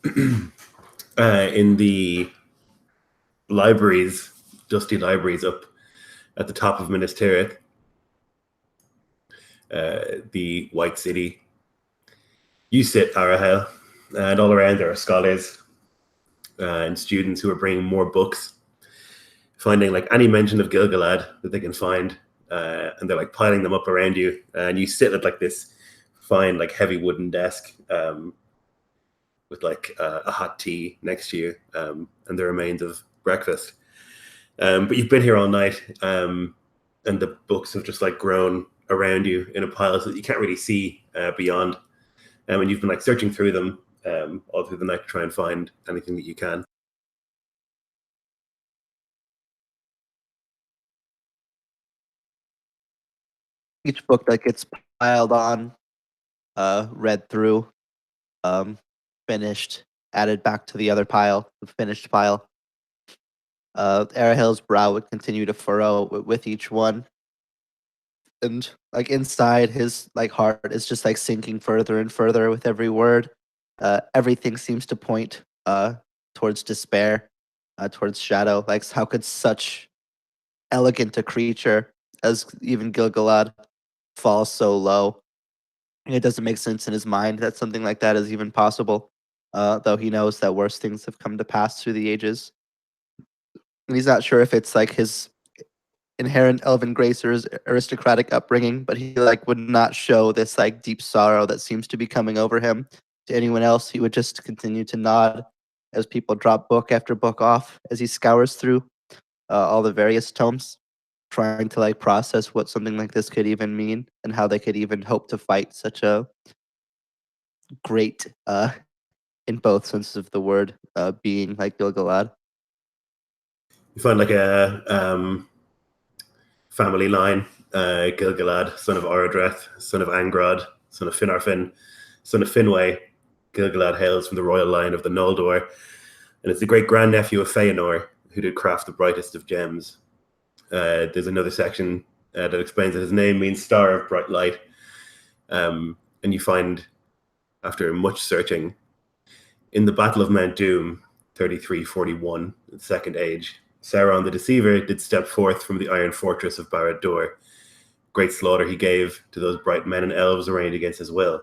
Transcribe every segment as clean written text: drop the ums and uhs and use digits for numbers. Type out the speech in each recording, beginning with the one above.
in the libraries, dusty libraries up at the top of Minas Tirith, the White City. You sit, Arahel, and all around there are scholars and students who are bringing more books, finding like any mention of Gil-galad that they can find, and they're like piling them up around you. And you sit at like this fine, like heavy wooden desk with like a hot tea next to you, and the remains of breakfast. But you've been here all night, and the books have just like grown around you in a pile so that you can't really see beyond. And you've been like searching through them all through the night to try and find anything that you can. Each book that gets piled on, read through, finished, added back to the other pile, the finished pile. Arahil's brow would continue to furrow with each one. And like inside his like heart is just like sinking further and further with every word. Everything seems to point towards despair, towards shadow. Like how could such elegant a creature as even Gil-galad fall so low? It doesn't make sense in his mind that something like that is even possible. Though he knows that worse things have come to pass through the ages. And he's not sure if it's like his inherent elven grace or his aristocratic upbringing, but he like would not show this like deep sorrow that seems to be coming over him to anyone else. He would just continue to nod as people drop book after book off as he scours through all the various tomes, trying to like process what something like this could even mean and how they could even hope to fight such a great, in both senses of the word, being like Gil-galad. You find like a family line: Gil-galad, son of Orodreth, son of Angrod, son of Finarfin, son of Finwë. Gil-galad hails from the royal line of the Noldor, and it's the great grandnephew of Feanor, who did craft the brightest of gems. There's another section that explains that his name means star of bright light. And you find, after much searching, in the Battle of Mount Doom, 3341, the Second Age, Sauron the Deceiver did step forth from the iron fortress of Barad-dûr. Great slaughter he gave to those bright men and elves arrayed against his will.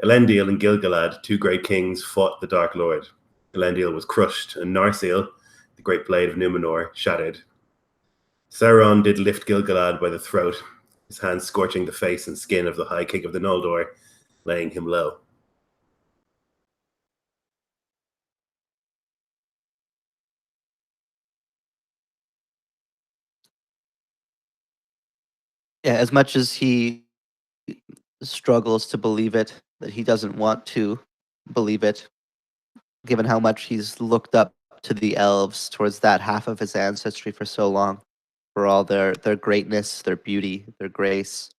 Elendil and Gil-galad, two great kings, fought the Dark Lord. Elendil was crushed, and Narsil, the great blade of Numenor, shattered. Sauron did lift Gil-galad by the throat, his hands scorching the face and skin of the High King of the Noldor, laying him low. Yeah, as much as he struggles to believe it, that he doesn't want to believe it, given how much he's looked up to the elves towards that half of his ancestry for so long, for all their greatness, their beauty, their grace,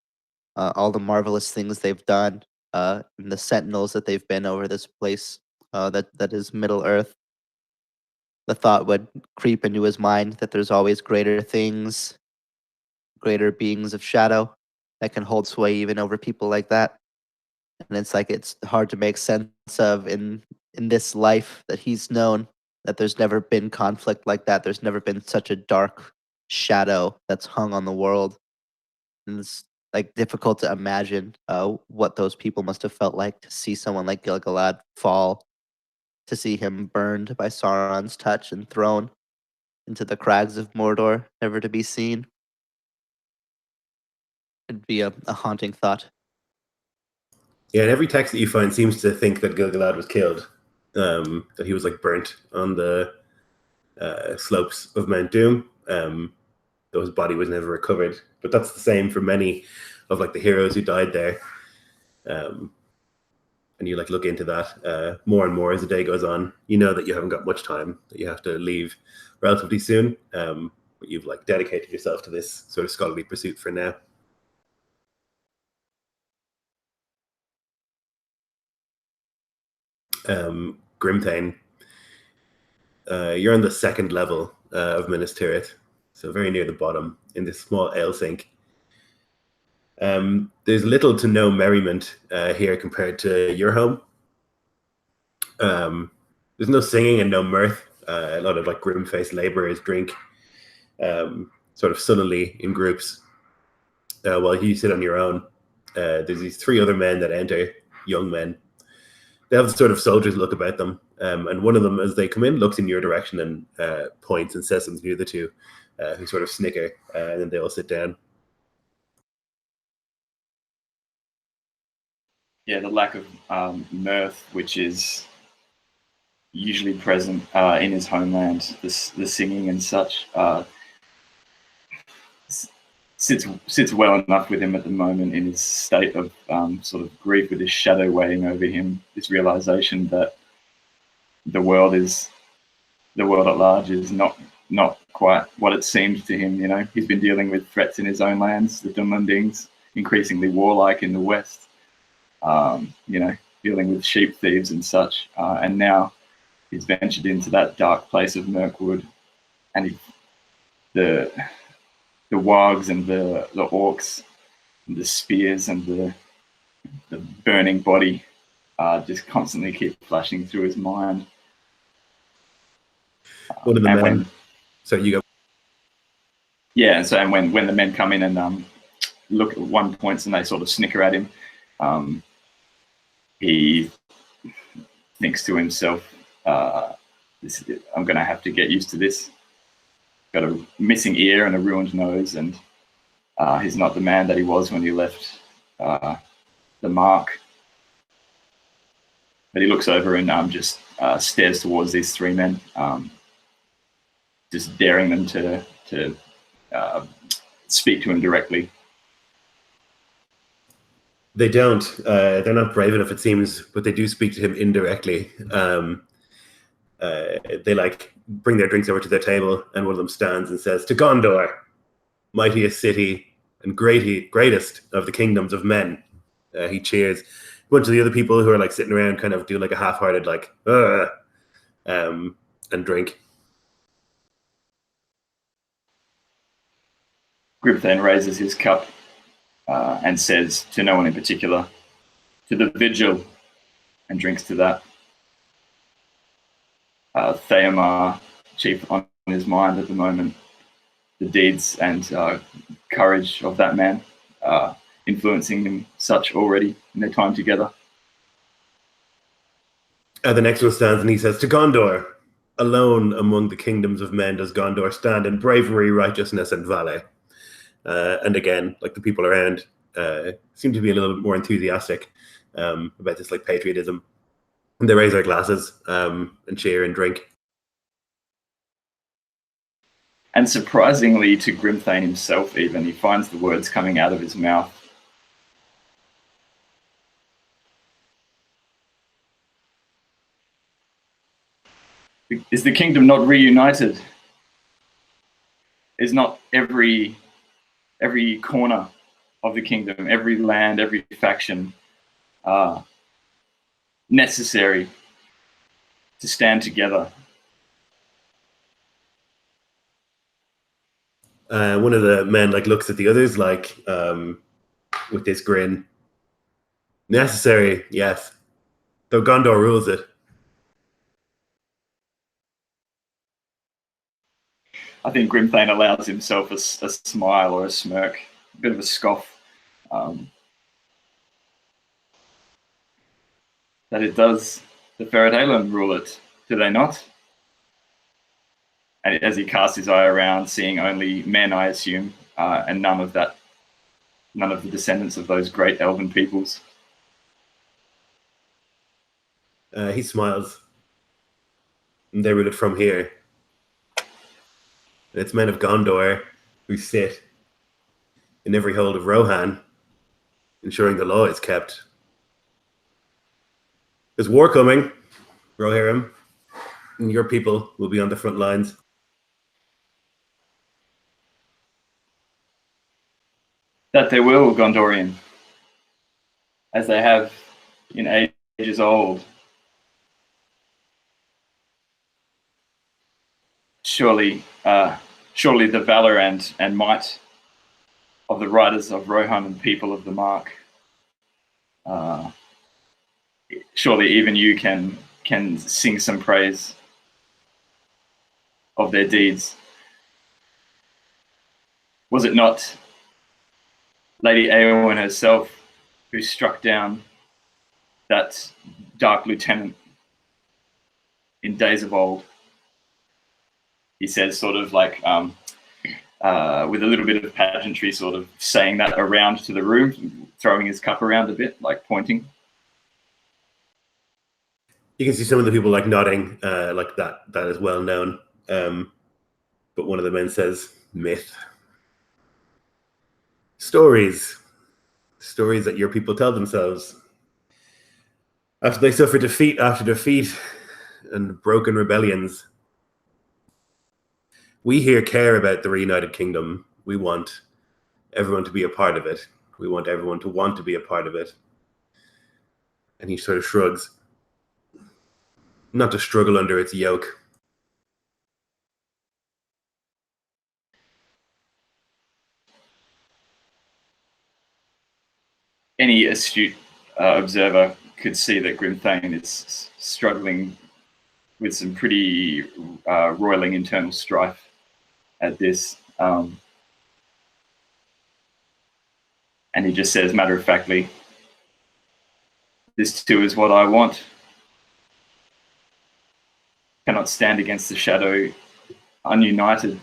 all the marvelous things they've done, and the sentinels that they've been over this place, that is Middle Earth. The thought would creep into his mind that there's always greater things, greater beings of shadow that can hold sway even over people like that. And it's like it's hard to make sense of in this life that he's known, that there's never been conflict like that. There's never been such a dark shadow that's hung on the world. And it's like difficult to imagine what those people must have felt like to see someone like Gil-galad fall, to see him burned by Sauron's touch and thrown into the crags of Mordor, never to be seen. It'd be a haunting thought. Yeah, and every text that you find seems to think that Gil-galad was killed, that he was like burnt on the slopes of Mount Doom, though his body was never recovered. But that's the same for many of like the heroes who died there. And you like look into that more and more as the day goes on. You know that you haven't got much time, that you have to leave relatively soon, but you've like dedicated yourself to this sort of scholarly pursuit for now. Grimthane, you're on the second level of Minas Tirith, so very near the bottom in this small ale sink. There's little to no merriment here compared to your home. There's no singing and no mirth. A lot of like grim-faced laborers drink sort of sullenly in groups while you sit on your own. There's these three other men that enter, young men. They have the sort of soldiers look about them, and one of them, as they come in, looks in your direction and points and says something to the other two, who sort of snicker, and then they all sit down. Yeah, the lack of mirth, which is usually present in his homeland, the singing and such, sits well enough with him at the moment in his state of sort of grief, with his shadow weighing over him, this realization that the world at large is not quite what it seemed to him. You know, he's been dealing with threats in his own lands, the Dunlendings, increasingly warlike in the west, you know, dealing with sheep thieves and such, and now he's ventured into that dark place of Mirkwood, and the wargs and the orcs and the spears and the burning body just constantly keep flashing through his mind. One of the men. So you go. Yeah, and so when the men come in and look at one point and they sort of snicker at him, he thinks to himself, I'm going to have to get used to this. Got a missing ear and a ruined nose, and he's not the man that he was when he left the mark. But he looks over and just stares towards these three men, just daring them to speak to him directly. They don't. They're not brave enough, it seems, but they do speak to him indirectly. They like bring their drinks over to their table, and one of them stands and says, "To Gondor, mightiest city and greatest of the kingdoms of men." He cheers. A bunch of the other people who are like sitting around kind of do like a half-hearted like, and drink. Grimthane raises his cup and says to no one in particular, "To the vigil," and drinks to that. Theomar, chief on his mind at the moment, the deeds and courage of that man, influencing him such already in their time together. The next one stands and he says, "To Gondor, alone among the kingdoms of men does Gondor stand in bravery, righteousness, and valor." And again, like the people around seem to be a little bit more enthusiastic about this like patriotism. And they raise their glasses and cheer and drink. And surprisingly to Grimthane himself even, he finds the words coming out of his mouth. Is the kingdom not reunited? Is not every corner of the kingdom, every land, every faction necessary to stand together? One of the men like looks at the others like with this grin. "Necessary, yes, though Gondor rules it." I think Grimthane allows himself a smile or a smirk, a bit of a scoff. That it does the Ferret rule it, do they not? And as he casts his eye around, seeing only men, I assume, and none of the descendants of those great elven peoples. He smiles. "And they rule it from here. And it's men of Gondor who sit in every hold of Rohan, ensuring the law is kept. There's war coming, Rohirrim, and your people will be on the front lines." That they will, Gondorian, as they have in ages old. Surely the valor and might of the riders of Rohan and people of the Mark, surely even you can can sing some praise of their deeds. Was it not Lady Eowyn herself who struck down that Dark Lieutenant in days of old? He says, sort of like, with a little bit of pageantry, sort of saying that around to the room, throwing his cup around a bit, like pointing. You can see some of the people like nodding, like that is well known. But one of the men says, myth. Stories that your people tell themselves. After they suffer defeat after defeat and broken rebellions, we here care about the reunited kingdom. We want everyone to be a part of it. We want everyone to want to be a part of it. And he sort of shrugs. Not to struggle under its yoke. Any astute observer could see that Grimthane is struggling with some pretty roiling internal strife at this. And he just says matter-of-factly, this too is what I want. Cannot stand against the shadow ununited.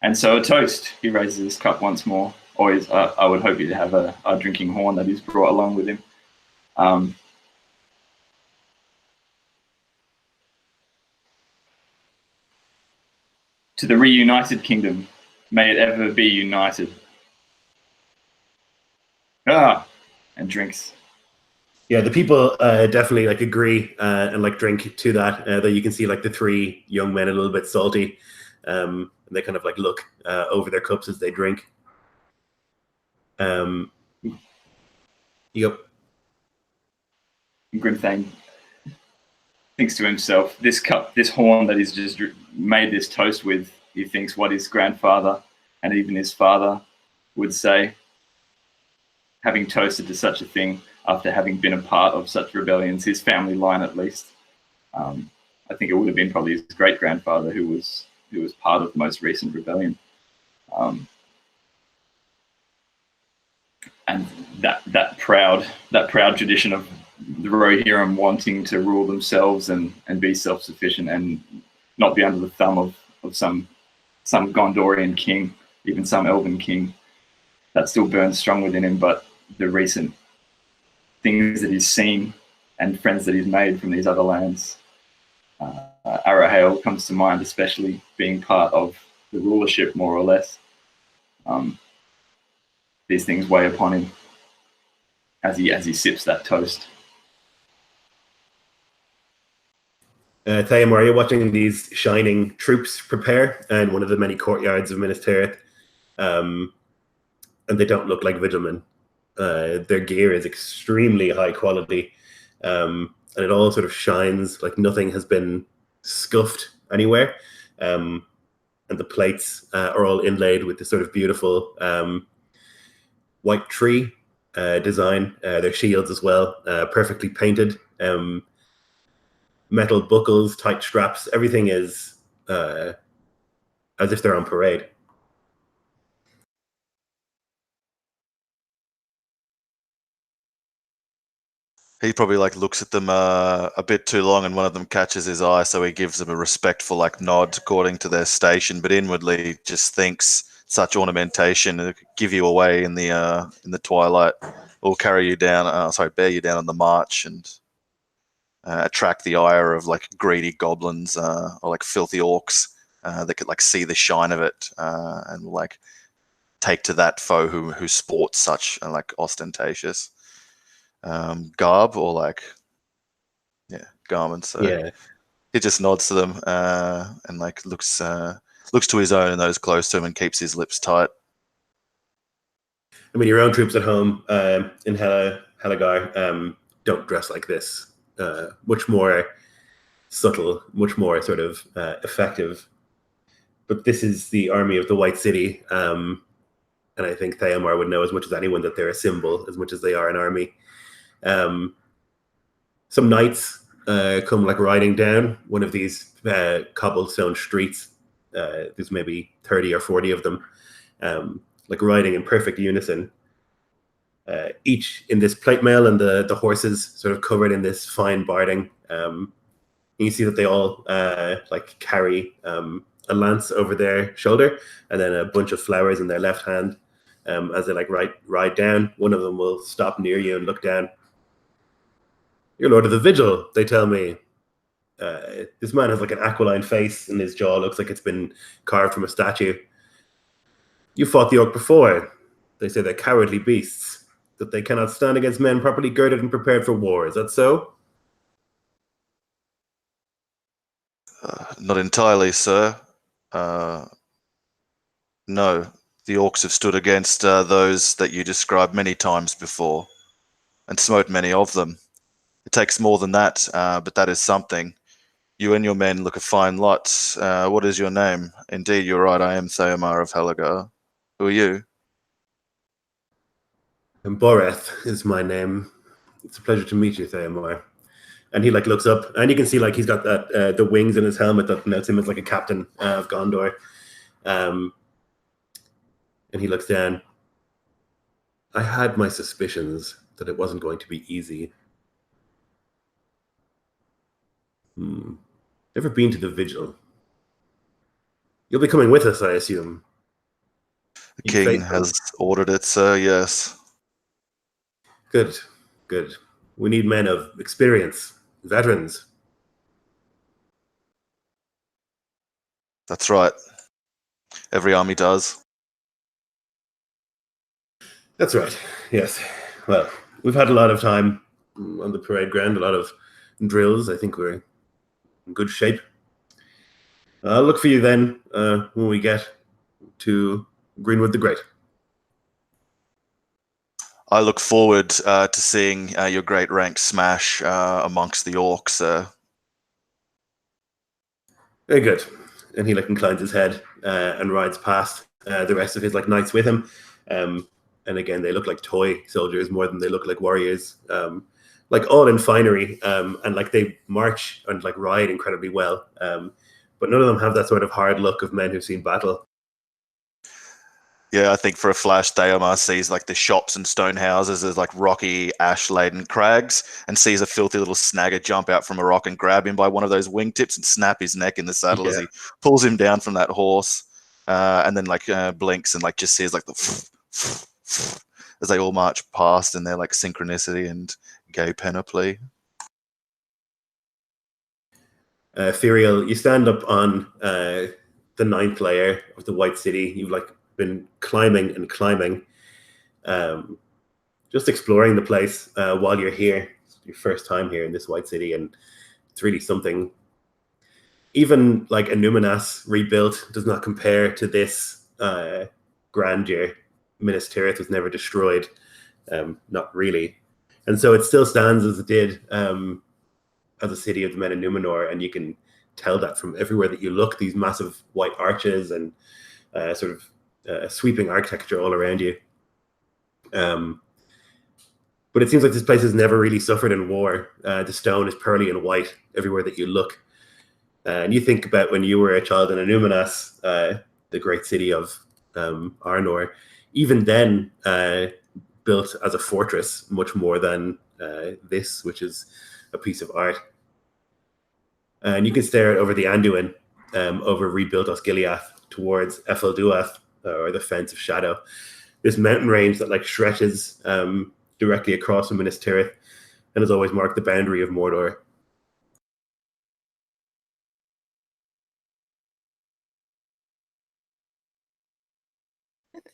And so a toast. He raises his cup once more. Always, I would hope he'd have a drinking horn that he's brought along with him. To the reunited kingdom, may it ever be united. And drinks. Yeah, the people definitely like agree and like drink to that. Though you can see like the three young men a little bit salty, and they kind of like look over their cups as they drink. Yep. Grimthane thinks to himself, this cup, this horn that he's just made this toast with, he thinks what his grandfather and even his father would say, having toasted to such a thing after having been a part of such rebellions, his family line at least. I think it would have been probably his great-grandfather who was part of the most recent rebellion. And that proud tradition of the Rohirrim wanting to rule themselves and be self-sufficient and not be under the thumb of some Gondorian king, even some elven king, that still burns strong within him. But the recent things that he's seen and friends that he's made from these other lands, Arahale comes to mind, especially being part of the rulership, more or less. These things weigh upon him as he sips that toast. Tayamar, you're watching these shining troops prepare in one of the many courtyards of Minas Tirith, and they don't look like Vigilmen. Their gear is extremely high quality, and it all sort of shines like nothing has been scuffed anywhere. And the plates are all inlaid with this sort of beautiful white tree design. Their shields as well, perfectly painted. Metal buckles, tight straps, everything is as if they're on parade. He probably like looks at them a bit too long, and one of them catches his eye, so he gives them a respectful like nod according to their station, but inwardly just thinks such ornamentation will give you away in the twilight, or carry you down, bear you down on the march, and attract the ire of like greedy goblins or like filthy orcs that could like see the shine of it and like take to that foe who sports such like ostentatious garb or like garments. So he just nods to them and like looks to his own and those close to him and keeps his lips tight. I mean, your own troops at home in Helagar don't dress like this. Much more subtle, much more sort of effective. But this is the army of the White City, and I think Tayamar would know as much as anyone that they're a symbol as much as they are an army. some knights come like riding down one of these cobblestone streets. There's maybe 30 or 40 of them, like riding in perfect unison. Each in this plate mail, and the horses sort of covered in this fine barding. You see that they all like carry a lance over their shoulder, and then a bunch of flowers in their left hand. As they like ride down, one of them will stop near you and look down. "You're Lord of the Vigil," they tell me. This man has like an aquiline face, and his jaw looks like it's been carved from a statue. "You fought the orc before. They say they're cowardly beasts, that they cannot stand against men properly girded and prepared for war. Is that so?" Not entirely, sir. No, the orcs have stood against those that you described many times before, and smote many of them. It takes more than that, but that is something. You and your men look a fine lot. What is your name? Indeed, you're right, I am Theomar of Helagar. Who are you? And Boreth is my name. It's a pleasure to meet you, Theomar. And he like looks up, and you can see like he's got that the wings in his helmet that notes him as like a captain of Gondor. And he looks down. "I had my suspicions that it wasn't going to be easy." Never been to the Vigil? You'll be coming with us, I assume. The king has ordered it, sir, yes. Good, good. We need men of experience, veterans. That's right. Every army does. That's right, yes. Well, we've had a lot of time on the parade ground, a lot of drills. I think we're in good shape. I'll look for you then when we get to Greenwood the Great. I look forward to seeing your great rank smash amongst the orcs. Very good. And he like inclines his head and rides past the rest of his like knights with him. And again, they look like toy soldiers more than they look like warriors. Like all in finery, and like they march and like ride incredibly well. But none of them have that sort of hard look of men who've seen battle. Yeah, I think for a flash, Theomar sees like the shops and stone houses as like rocky, ash-laden crags, and sees a filthy little snagger jump out from a rock and grab him by one of those wingtips and snap his neck in the saddle as he pulls him down from that horse, and then like blinks and like just sees like the as they all march past in their like synchronicity and gay panoply. Firiel, you stand up on the 9th layer of the White City. You've like been climbing and climbing, just exploring the place while you're here. It's your first time here in this White City, and it's really something. Even like a Numinas rebuilt does not compare to this grandeur. Minas Tirith was never destroyed, not really, and so it still stands as it did as a city of the men of Numenor, and you can tell that from everywhere that you look. These massive white arches and sort of sweeping architecture all around you. But it seems like this place has never really suffered in war. The stone is pearly and white everywhere that you look. And you think about when you were a child in Numinas, the great city of Arnor, even then built as a fortress much more than this, which is a piece of art. And you can stare over the Anduin, over rebuilt Osgiliath towards Efelduath, or the Fence of Shadow. This mountain range that like stretches directly across from Minas Tirith and has always marked the boundary of Mordor.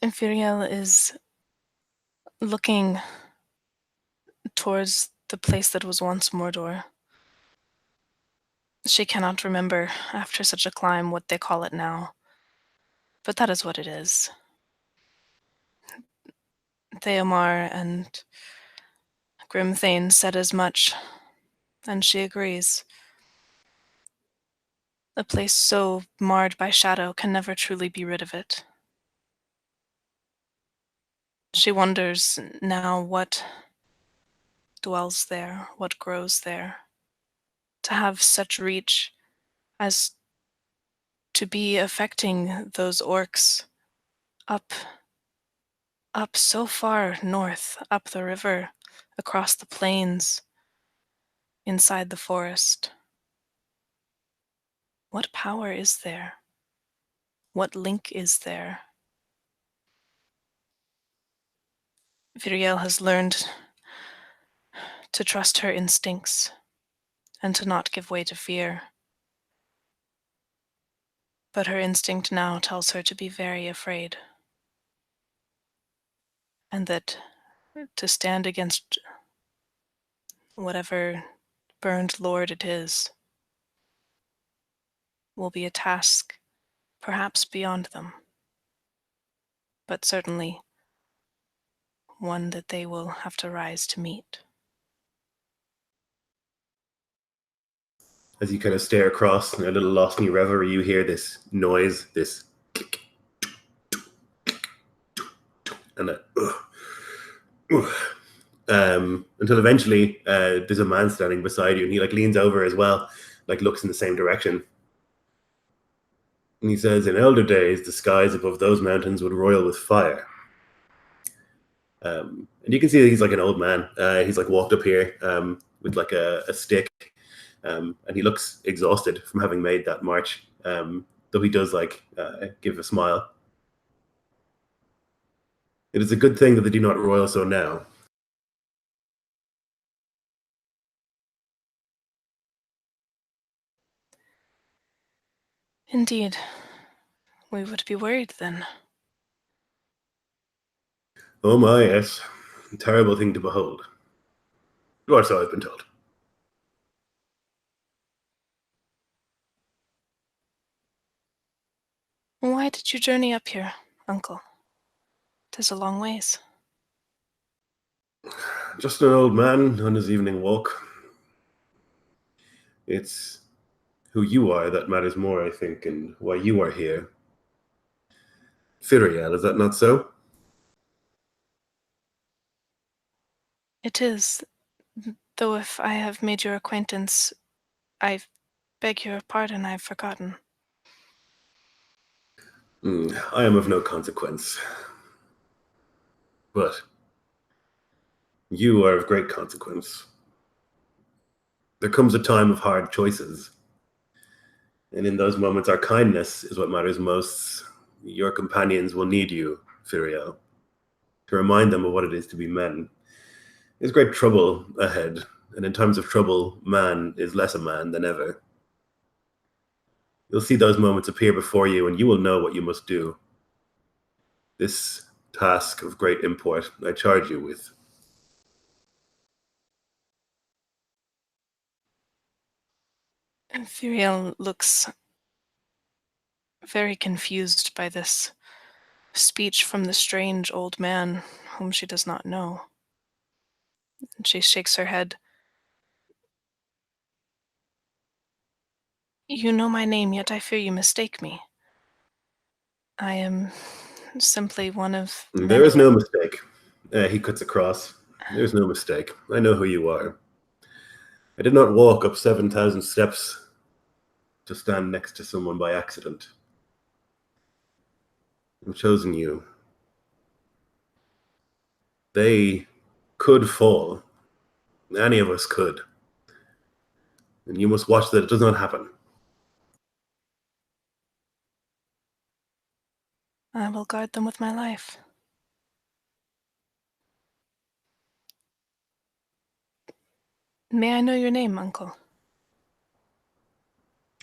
Firiel is looking towards the place that was once Mordor. She cannot remember, after such a climb, what they call it now. But that is what it is. Theomar and Grimthane said as much, and she agrees. A place so marred by shadow can never truly be rid of it. She wonders now what dwells there, what grows there, to have such reach as to be affecting those orcs up so far north, up the river, across the plains, inside the forest. What power is there? What link is there? Viriel has learned to trust her instincts and to not give way to fear. But her instinct now tells her to be very afraid, and that to stand against whatever burned lord it is will be a task perhaps beyond them, but certainly one that they will have to rise to meet. As you kind of stare across, a little lost in your reverie, you hear this noise, this click, and until eventually there's a man standing beside you, and he like leans over as well, like looks in the same direction. And he says, in elder days, the skies above those mountains would roil with fire. And you can see that he's like an old man. He's like walked up here with like a stick. And he looks exhausted from having made that march, though he does like give a smile. It is a good thing that they do not roil so now. Indeed. We would be worried then. Oh my, yes. A terrible thing to behold. Or so I've been told. Why did you journey up here, uncle? 'Tis a long ways. Just an old man on his evening walk. It's who you are that matters more, I think, and why you are here. Firiel, is that not so? It is, though if I have made your acquaintance, I beg your pardon, I've forgotten. I am of no consequence. But you are of great consequence. There comes a time of hard choices. And in those moments, our kindness is what matters most. Your companions will need you, Firiel, to remind them of what it is to be men. There's great trouble ahead, and in times of trouble, man is less a man than ever. You'll see those moments appear before you, and you will know what you must do. This task of great import I charge you with. Viriel looks very confused by this speech from the strange old man whom she does not know. And she shakes her head. You know my name, yet I fear you mistake me. I am simply one of There is no mistake. He cuts across. There's no mistake. I know who you are. I did not walk up 7,000 steps to stand next to someone by accident. I've chosen you. They could fall. Any of us could. And you must watch that it does not happen. I will guard them with my life. May I know your name, uncle?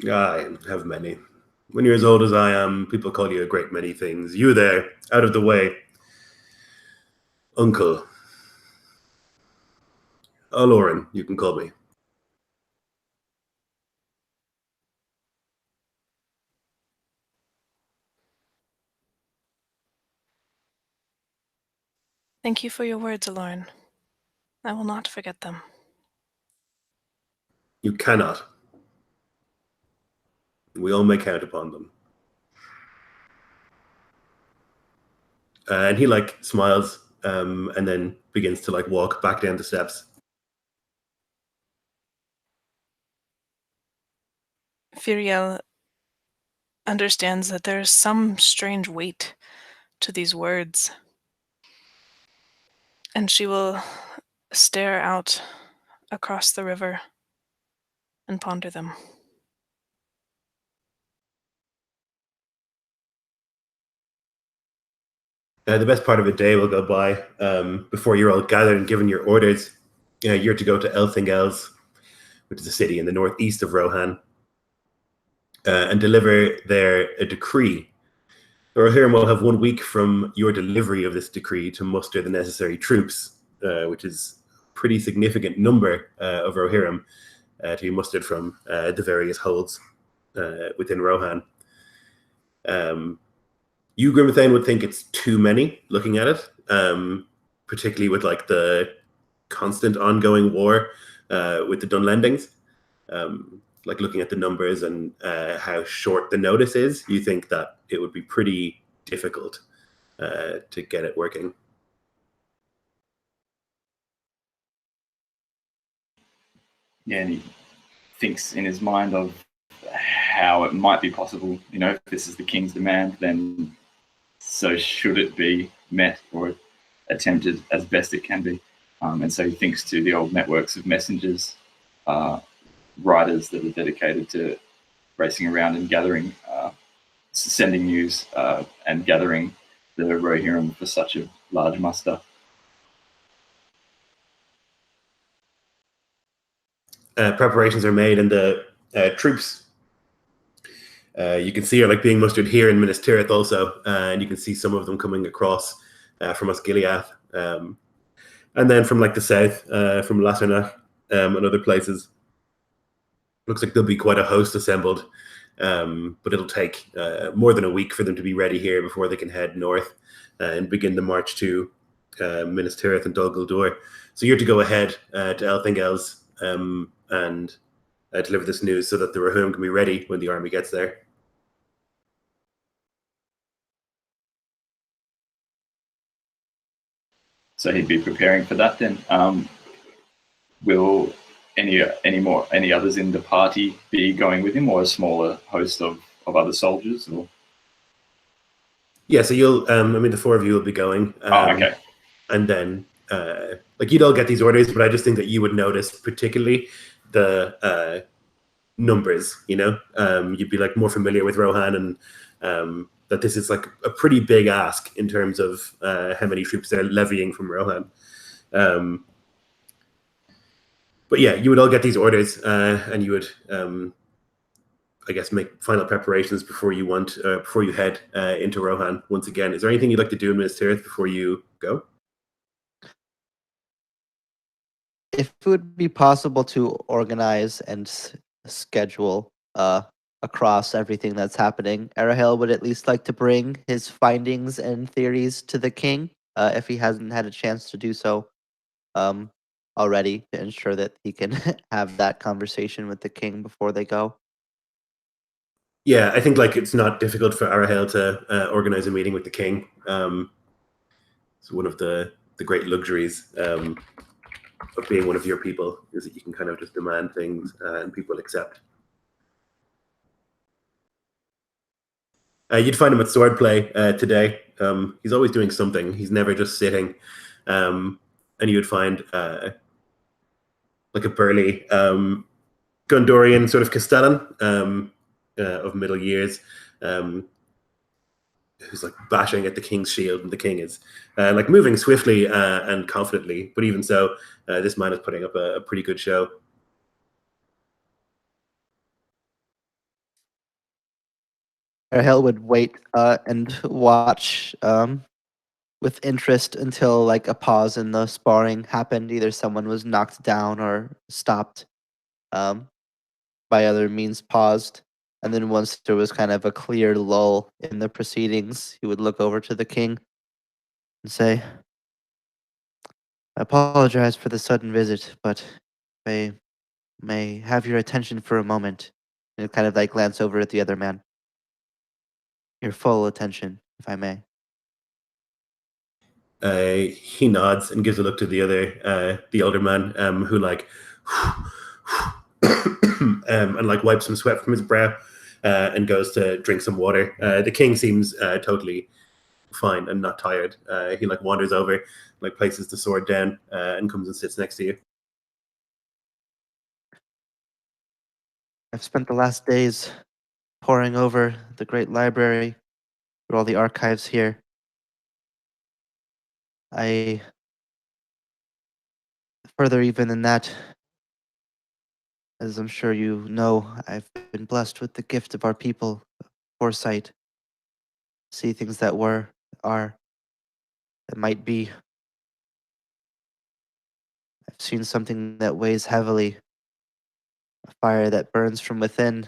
I have many. When you're as old as I am, people call you a great many things. You there, out of the way. Uncle. Lauren, you can call me. Thank you for your words, Aloran. I will not forget them. You cannot. We all may count upon them. And he like smiles and then begins to like walk back down the steps. Firiel understands that there is some strange weight to these words, and she will stare out across the river and ponder them. The best part of a day will go by before you're all gathered and given your orders. You're to go to Elthingels, which is a city in the northeast of Rohan, and deliver there a decree. The Rohirrim will have 1 week from your delivery of this decree to muster the necessary troops, which is a pretty significant number of Rohirrim to be mustered from the various holds within Rohan. You, Grimthane, would think it's too many looking at it, particularly with like the constant ongoing war with the Dunlendings. Like looking at the numbers and how short the notice is, you think that it would be pretty difficult to get it working. Yeah, and he thinks in his mind of how it might be possible. You know, if this is the king's demand, then so should it be met or attempted as best it can be. And so he thinks to the old networks of messengers, writers that are dedicated to racing around and gathering, sending news and gathering the Rohirrim for such a large muster. Preparations are made, and the troops you can see are like being mustered here in Minas Tirith also, and you can see some of them coming across from Osgiliath, and then from like the south, from Lasernach and other places. Looks like there'll be quite a host assembled, but it'll take more than a week for them to be ready here before they can head north and begin the march to Minas Tirith and Dol Guldur. So you're to go ahead to Elthingels and deliver this news so that the Rohirrim can be ready when the army gets there. So he'd be preparing for that then. Will any others in the party be going with him, or a smaller host of other soldiers? Or? Yeah, so you'll, the four of you will be going. Okay. And then, like, you'd all get these orders, but I just think that you would notice particularly the numbers, you know? You'd be, like, more familiar with Rohan, and that this is, like, a pretty big ask in terms of how many troops they're levying from Rohan. But yeah, you would all get these orders, and you would, I guess, make final preparations before you head into Rohan once again. Is there anything you'd like to do in Minas Tirith before you go? If it would be possible to organize and schedule across everything that's happening, Arahel would at least like to bring his findings and theories to the king, if he hasn't had a chance to do so already, to ensure that he can have that conversation with the king before they go. Yeah, I think like it's not difficult for Arahel to organize a meeting with the king. It's one of the great luxuries of being one of your people, is that you can kind of just demand things and people accept. You'd find him at swordplay today. He's always doing something. He's never just sitting. And you would find like a burly Gondorian sort of Castellan of middle years, who's like bashing at the king's shield, and the king is like moving swiftly and confidently. But even so, this man is putting up a pretty good show. Arahel would wait and watch with interest until like a pause in the sparring happened. Either someone was knocked down or stopped, by other means paused. And then once there was kind of a clear lull in the proceedings, he would look over to the king and say, "I apologize for the sudden visit, but I may have your attention for a moment." And kind of like glance over at the other man. Your full attention, if I may. He nods and gives a look to the older man, who like and like wipes some sweat from his brow and goes to drink some water. The king seems totally fine and not tired. He like wanders over, like places the sword down, and comes and sits next to you. I've spent the last days poring over the great library, through all the archives here. Further even than that, as I'm sure you know, I've been blessed with the gift of our people, foresight. See things that were, are, that might be. I've seen something that weighs heavily, a fire that burns from within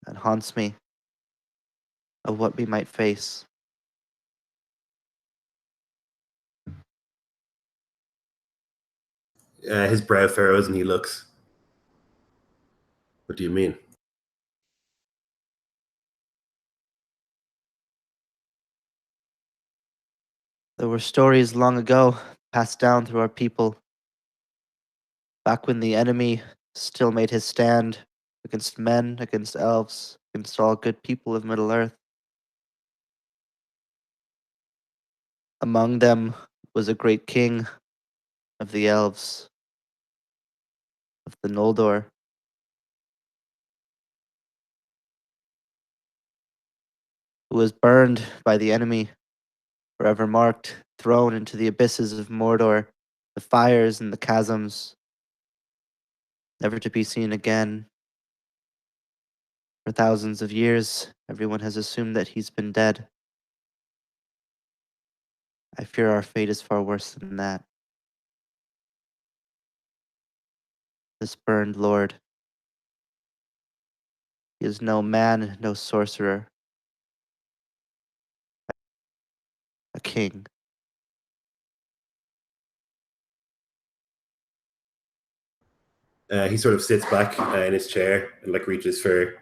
and haunts me, of what we might face. His brow furrows and he looks. What do you mean? There were stories long ago passed down through our people, back when the enemy still made his stand against men, against elves, against all good people of Middle-earth. Among them was a great king of the elves, of the Noldor. Who was burned by the enemy, forever marked, thrown into the abysses of Mordor, the fires and the chasms, never to be seen again. For thousands of years, everyone has assumed that he's been dead. I fear our fate is far worse than that. This burned lord. He is no man, no sorcerer. A king. He sort of sits back in his chair and like reaches for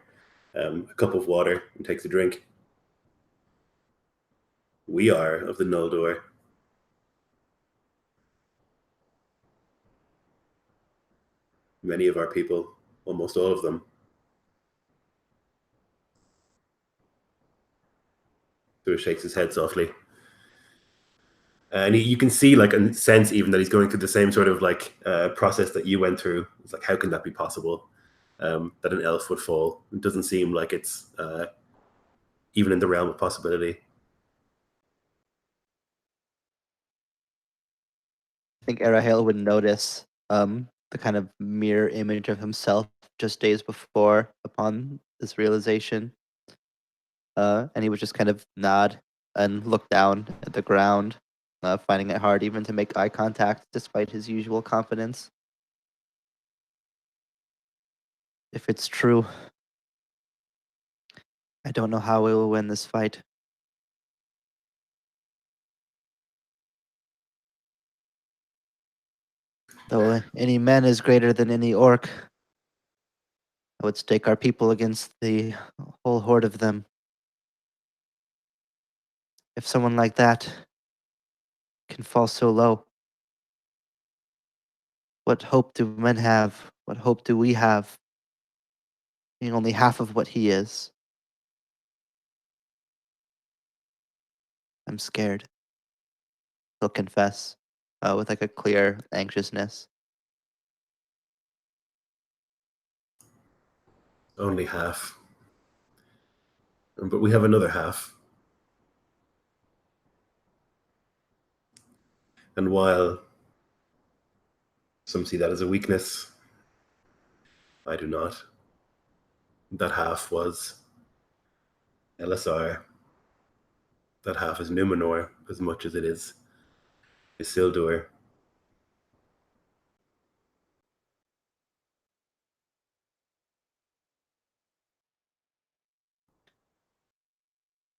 a cup of water and takes a drink. We are of the Noldor. Many of our people, almost all of them. Sort of shakes his head softly. And you can see, like, and sense even that he's going through the same sort of like process that you went through. It's like, how can that be possible? That an elf would fall. It doesn't seem like it's even in the realm of possibility. I think Arahel would notice the kind of mirror image of himself just days before upon this realization. And he would just kind of nod and look down at the ground, finding it hard even to make eye contact despite his usual confidence. If it's true, I don't know how we will win this fight. Though any man is greater than any orc, I would stake our people against the whole horde of them. If someone like that can fall so low, what hope do men have? What hope do we have? Being only half of what he is. I'm scared. He'll confess, with like a clear anxiousness. Only half. But we have another half. And while some see that as a weakness, I do not. That half was LSR. That half is Numenor as much as it is Isildur.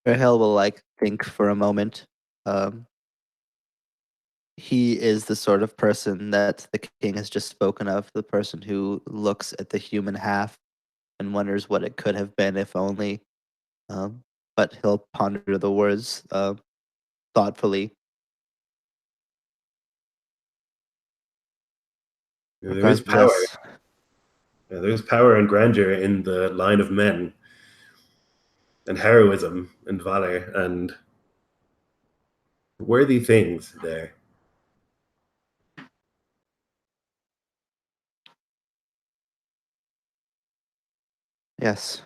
Rahel will like think for a moment. He is the sort of person that the king has just spoken of, the person who looks at the human half and wonders what it could have been if only. But he'll ponder the words thoughtfully. There is power. Regardless, There's power and grandeur in the line of men, and heroism and valor and worthy things there. Yes.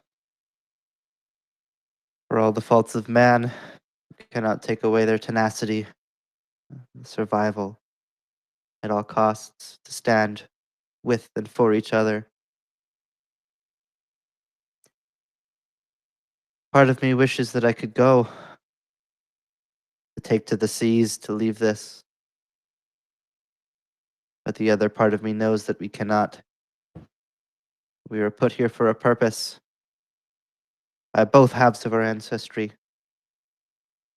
For all the faults of man, we cannot take away their tenacity, survival at all costs, to stand with and for each other. Part of me wishes that I could go, to take to the seas, to leave this. But the other part of me knows that we cannot. We were put here for a purpose, by both halves of our ancestry,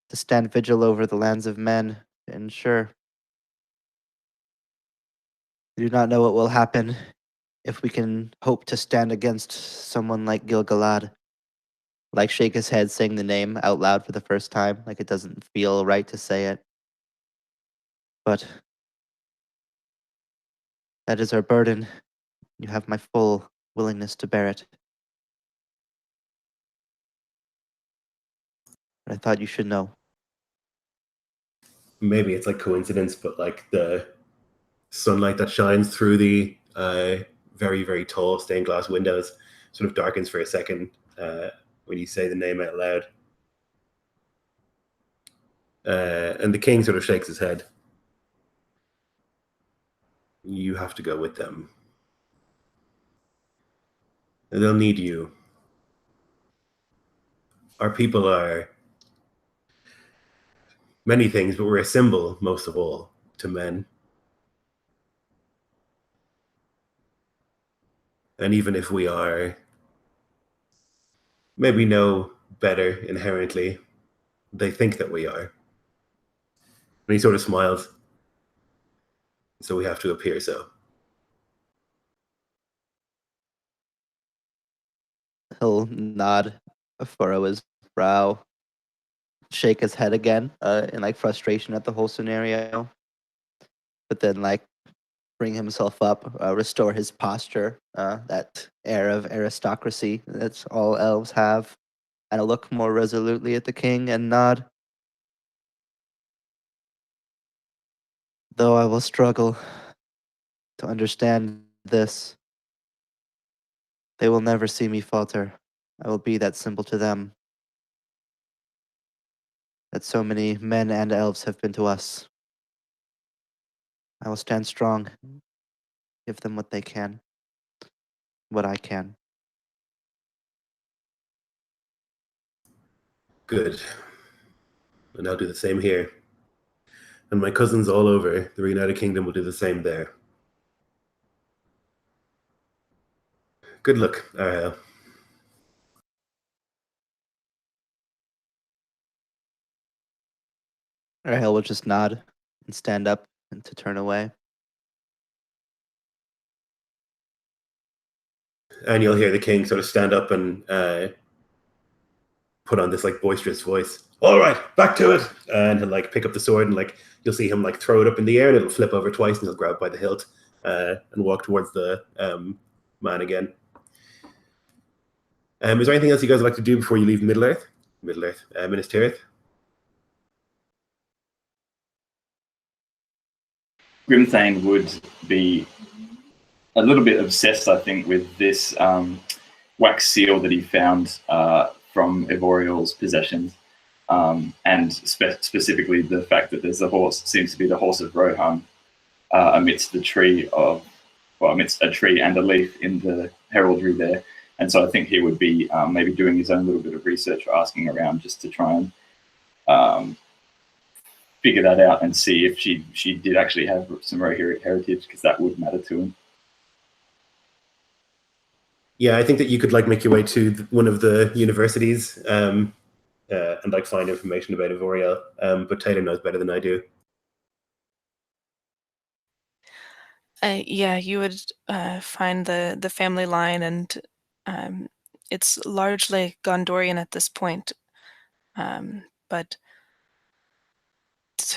to stand vigil over the lands of men, to ensure. We do not know what will happen if we can hope to stand against someone like Gil-galad. Like shake his head, saying the name out loud for the first time, like it doesn't feel right to say it. But that is our burden. You have my full willingness to bear it. But I thought you should know. Maybe it's like coincidence, but like the sunlight that shines through the very, very tall stained glass windows sort of darkens for a second when you say the name out loud. And the king sort of shakes his head. You have to go with them. And they'll need you. Our people are many things, but we're a symbol, most of all, to men. And even if we are maybe no better inherently, they think that we are. And he sort of smiles. So we have to appear so. He'll nod, furrow his brow, shake his head again, in like frustration at the whole scenario. But then like bring himself up, restore his posture, that air of aristocracy that all elves have, and look more resolutely at the king and nod. Though I will struggle to understand this, they will never see me falter. I will be that symbol to them that so many men and elves have been to us. I will stand strong, give them what they can, what I can. Good. And I'll do the same here. And my cousins all over the Reunited Kingdom will do the same there. Good luck, Arhel. Rahel will just nod and stand up and to turn away. And you'll hear the king sort of stand up and put on this like boisterous voice. All right, back to it. And he'll like pick up the sword and like you'll see him like throw it up in the air and it'll flip over twice and he'll grab by the hilt and walk towards the man again. Is there anything else you guys would like to do before you leave Middle Earth? Minas Tirith? Grimthane would be a little bit obsessed, I think, with this wax seal that he found from Evorial's possessions, and specifically the fact that there's a horse, seems to be the horse of Rohan, amidst a tree and a leaf in the heraldry there. And so I think he would be maybe doing his own little bit of research or asking around just to try and figure that out and see if she did actually have some Rohirrim heritage, because that would matter to him. Yeah, I think that you could like make your way to one of the universities and like find information about Evorial. But Taylor knows better than I do. Yeah, you would find the family line, and it's largely Gondorian at this point. But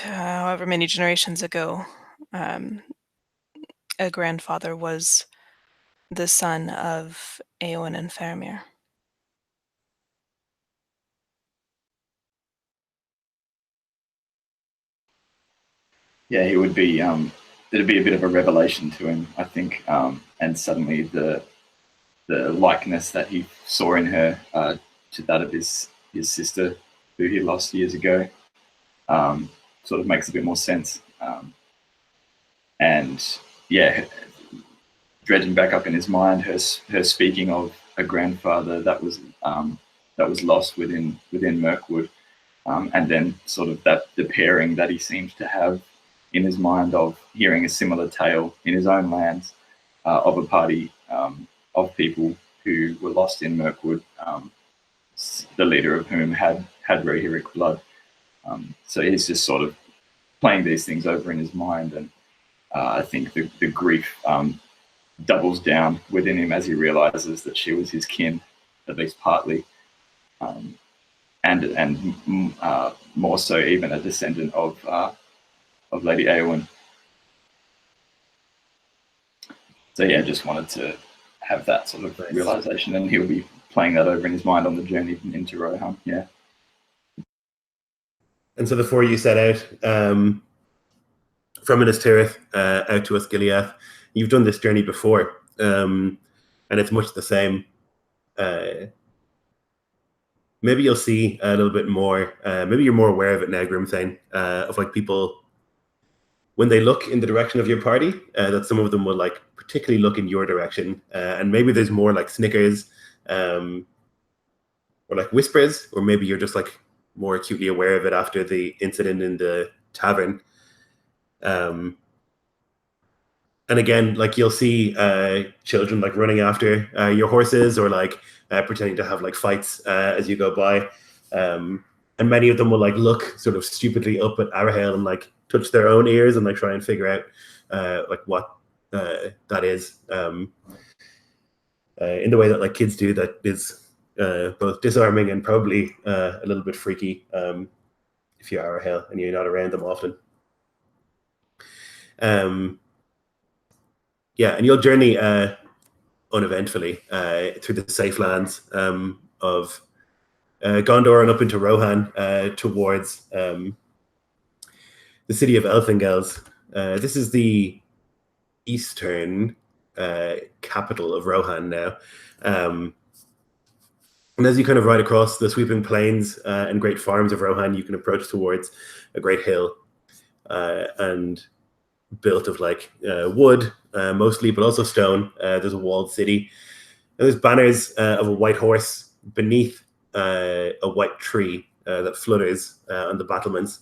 however many generations ago, a grandfather was the son of Eowyn and Faramir. Yeah, he would be. It'd be a bit of a revelation to him, I think, and suddenly the likeness that he saw in her to that of his sister, who he lost years ago, sort of makes a bit more sense. And yeah, dredging back up in his mind, her speaking of a grandfather that was lost within Mirkwood, and then sort of the pairing that he seems to have in his mind of hearing a similar tale in his own lands of a party of people who were lost in Mirkwood, the leader of whom had Rohirrim blood. So he's just sort of playing these things over in his mind, and I think the grief doubles down within him as he realizes that she was his kin, at least partly, and more so even a descendant of Lady Eowyn. So yeah, just wanted to have that sort of realization, and he'll be playing that over in his mind on the journey into Rohan. Yeah. And so before you set out from Minas Tirith out to Osgiliath, you've done this journey before, and it's much the same. Maybe you'll see a little bit more. Maybe you're more aware of it now, Grimthane, of like people when they look in the direction of your party, that some of them will like particularly look in your direction, and maybe there's more like snickers, or like whispers, or maybe you're just like more acutely aware of it after the incident in the tavern. And again, like you'll see children like running after your horses, or like pretending to have like fights as you go by. And many of them will like look sort of stupidly up at Arahel and like touch their own ears and like try and figure out like what that is, in the way that like kids do, that is both disarming and probably a little bit freaky if you're Arahel and you're not around them often. Yeah, and you'll journey uneventfully through the safe lands of Gondor and up into Rohan towards the city of Elfingels. This is the eastern capital of Rohan now. And as you kind of ride across the sweeping plains and great farms of Rohan, you can approach towards a great hill, and built of like wood mostly, but also stone. There's a walled city, and there's banners of a white horse beneath a white tree that flutters on the battlements.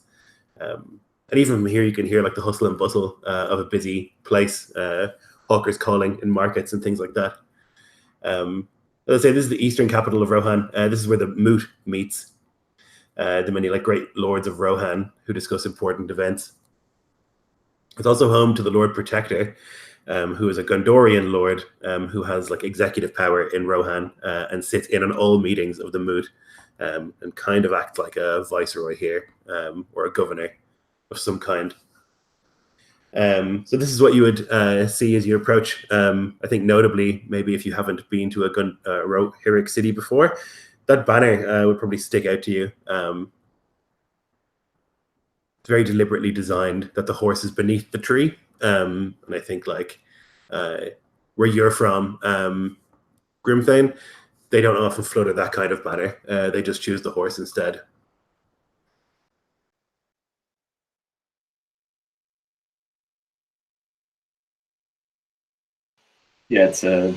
And even from here, you can hear like the hustle and bustle of a busy place, hawkers calling in markets and things like that. As I say, this is the eastern capital of Rohan. This is where the Moot meets the many like great lords of Rohan who discuss important events. It's also home to the Lord Protector, who is a Gondorian lord who has like executive power in Rohan and sits in on all meetings of the Moot, and kind of acts like a viceroy here, or a governor of some kind. So this is what you would see as you approach. I think notably, maybe if you haven't been to a Rohirrim city before, that banner would probably stick out to you. It's very deliberately designed that the horse is beneath the tree. And I think like where you're from, Grimthane, they don't often flutter that kind of banner. They just choose the horse instead. Yeah, it's a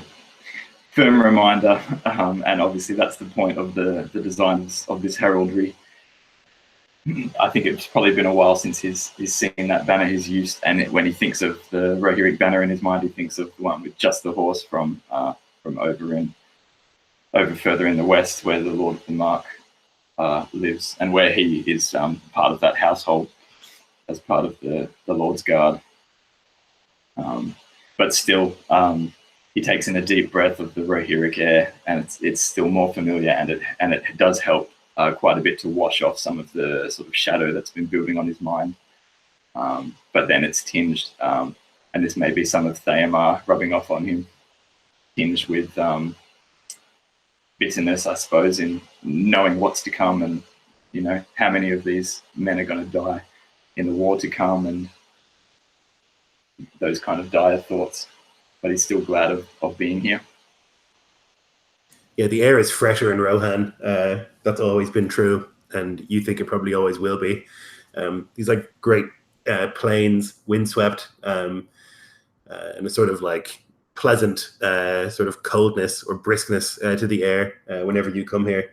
firm reminder, and obviously that's the point of the designs of this heraldry. I think it's probably been a while since he's seen that banner he's used, and when he thinks of the Rohirrim banner in his mind, he thinks of the one with just the horse from over further in the west, where the Lord of the Mark lives, and where he is part of that household as part of the Lord's Guard. But still, he takes in a deep breath of the Rohirrim air, and it's still more familiar, and it does help quite a bit to wash off some of the sort of shadow that's been building on his mind. But then it's tinged, and this may be some of Thaemar rubbing off on him. tinged with bitterness, I suppose, in knowing what's to come, and how many of these men are going to die in the war to come, and those kind of dire thoughts. But he's still glad of being here. Yeah, the air is fresher in Rohan. That's always been true, and you think it probably always will be. These like great plains, windswept, and a sort of like pleasant sort of coldness or briskness to the air whenever you come here.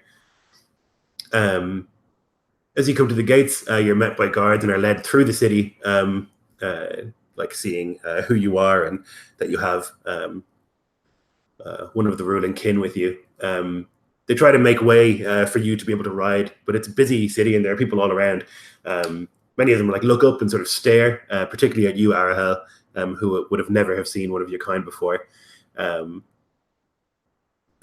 As you come to the gates, you're met by guards and are led through the city, like seeing who you are and that you have one of the ruling kin with you. They try to make way for you to be able to ride, but it's a busy city and there are people all around. Many of them like look up and sort of stare, particularly at you, Arahel, who would have never have seen one of your kind before. And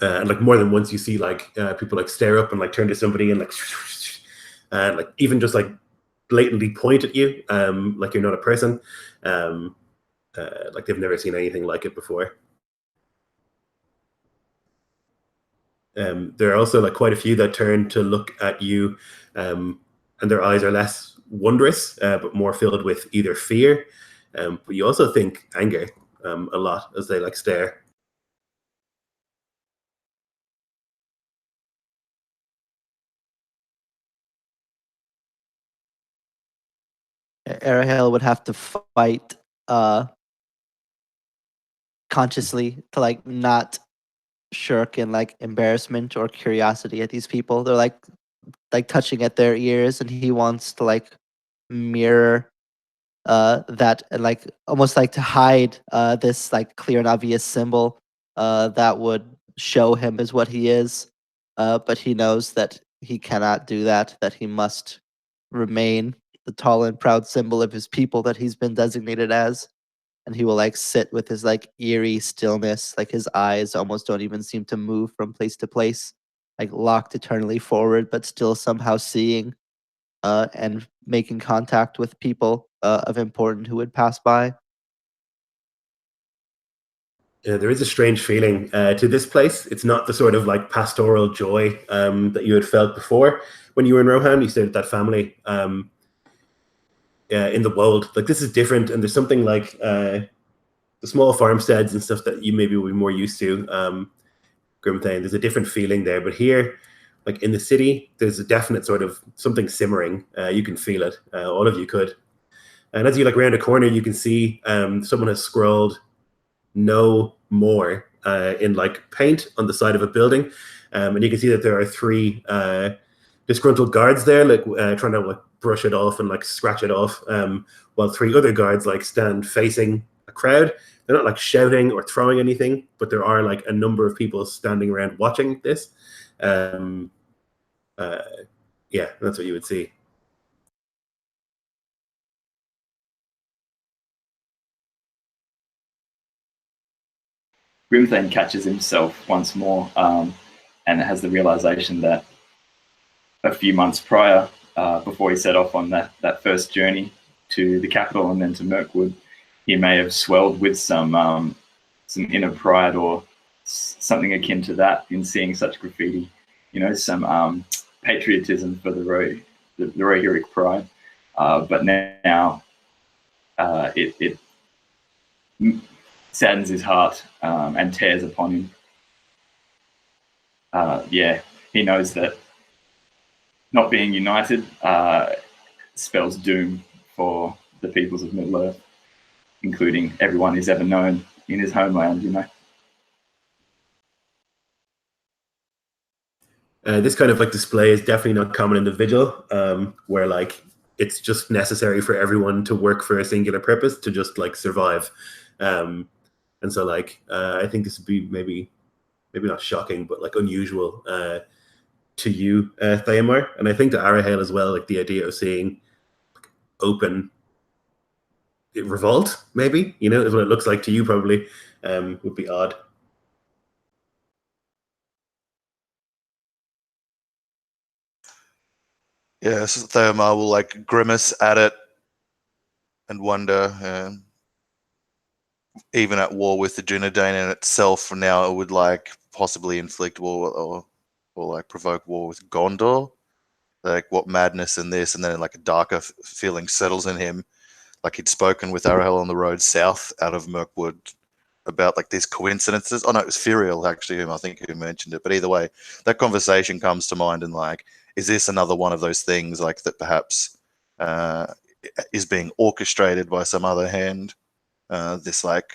like more than once, you see like people like stare up and like turn to somebody and like even just like blatantly point at you, like you're not a person. Like they've never seen anything like it before. There are also like quite a few that turn to look at you, and their eyes are less wondrous, but more filled with either fear. But you also think anger a lot as they like stare. Arahel would have to fight consciously to like not shirk in like embarrassment or curiosity at these people. They're like touching at their ears, and he wants to like mirror that and like almost like to hide this like clear and obvious symbol that would show him as what he is. But he knows that he cannot do that, that he must remain the tall and proud symbol of his people that he's been designated as. And he will like sit with his like eerie stillness, like his eyes almost don't even seem to move from place to place, like locked eternally forward, but still somehow seeing and making contact with people of importance who would pass by. There is a strange feeling to this place. It's not the sort of like pastoral joy that you had felt before when you were in Rohan. You stayed with that family in the wold. Like this is different, and there's something like the small farmsteads and stuff that you maybe will be more used to. Grimthane, there's a different feeling there, but here, like in the city, there's a definite sort of something simmering. You can feel it. All of you could. And as you like round a corner, you can see someone has scrawled "No more" in like paint on the side of a building, and you can see that there are 3 disgruntled guards there, like trying to like brush it off and like scratch it off, while 3 other guards like stand facing a crowd. They're not like shouting or throwing anything, but there are like a number of people standing around watching this. Yeah, that's what you would see. Grimthane catches himself once more and has the realization that a few months prior, before he set off on that first journey to the capital and then to Mirkwood, he may have swelled with some inner pride or something akin to that in seeing such graffiti. Some patriotism for the Rohirrim pride. But now it saddens his heart and tears upon him. He knows that not being united spells doom for the peoples of Middle-earth, including everyone he's ever known in his homeland, This kind of like display is definitely not common in the Vigil, where like it's just necessary for everyone to work for a singular purpose to just like survive. And so like I think this would be maybe not shocking, but like unusual to you, Thaimar, and I think to Arahel as well. Like the idea of seeing like, open revolt, maybe is what it looks like to you. Probably would be odd. Yeah, so Theomar will like grimace at it and wonder, even at war with the Dunedain in itself, now it would like possibly inflict war or like provoke war with Gondor. Like what madness in this, and then like a darker feeling settles in him. Like he'd spoken with Arahel on the road south out of Mirkwood about like these coincidences. Oh no, it was Furiel actually who mentioned it. But either way, that conversation comes to mind, and like, is this another one of those things like that perhaps is being orchestrated by some other hand? This like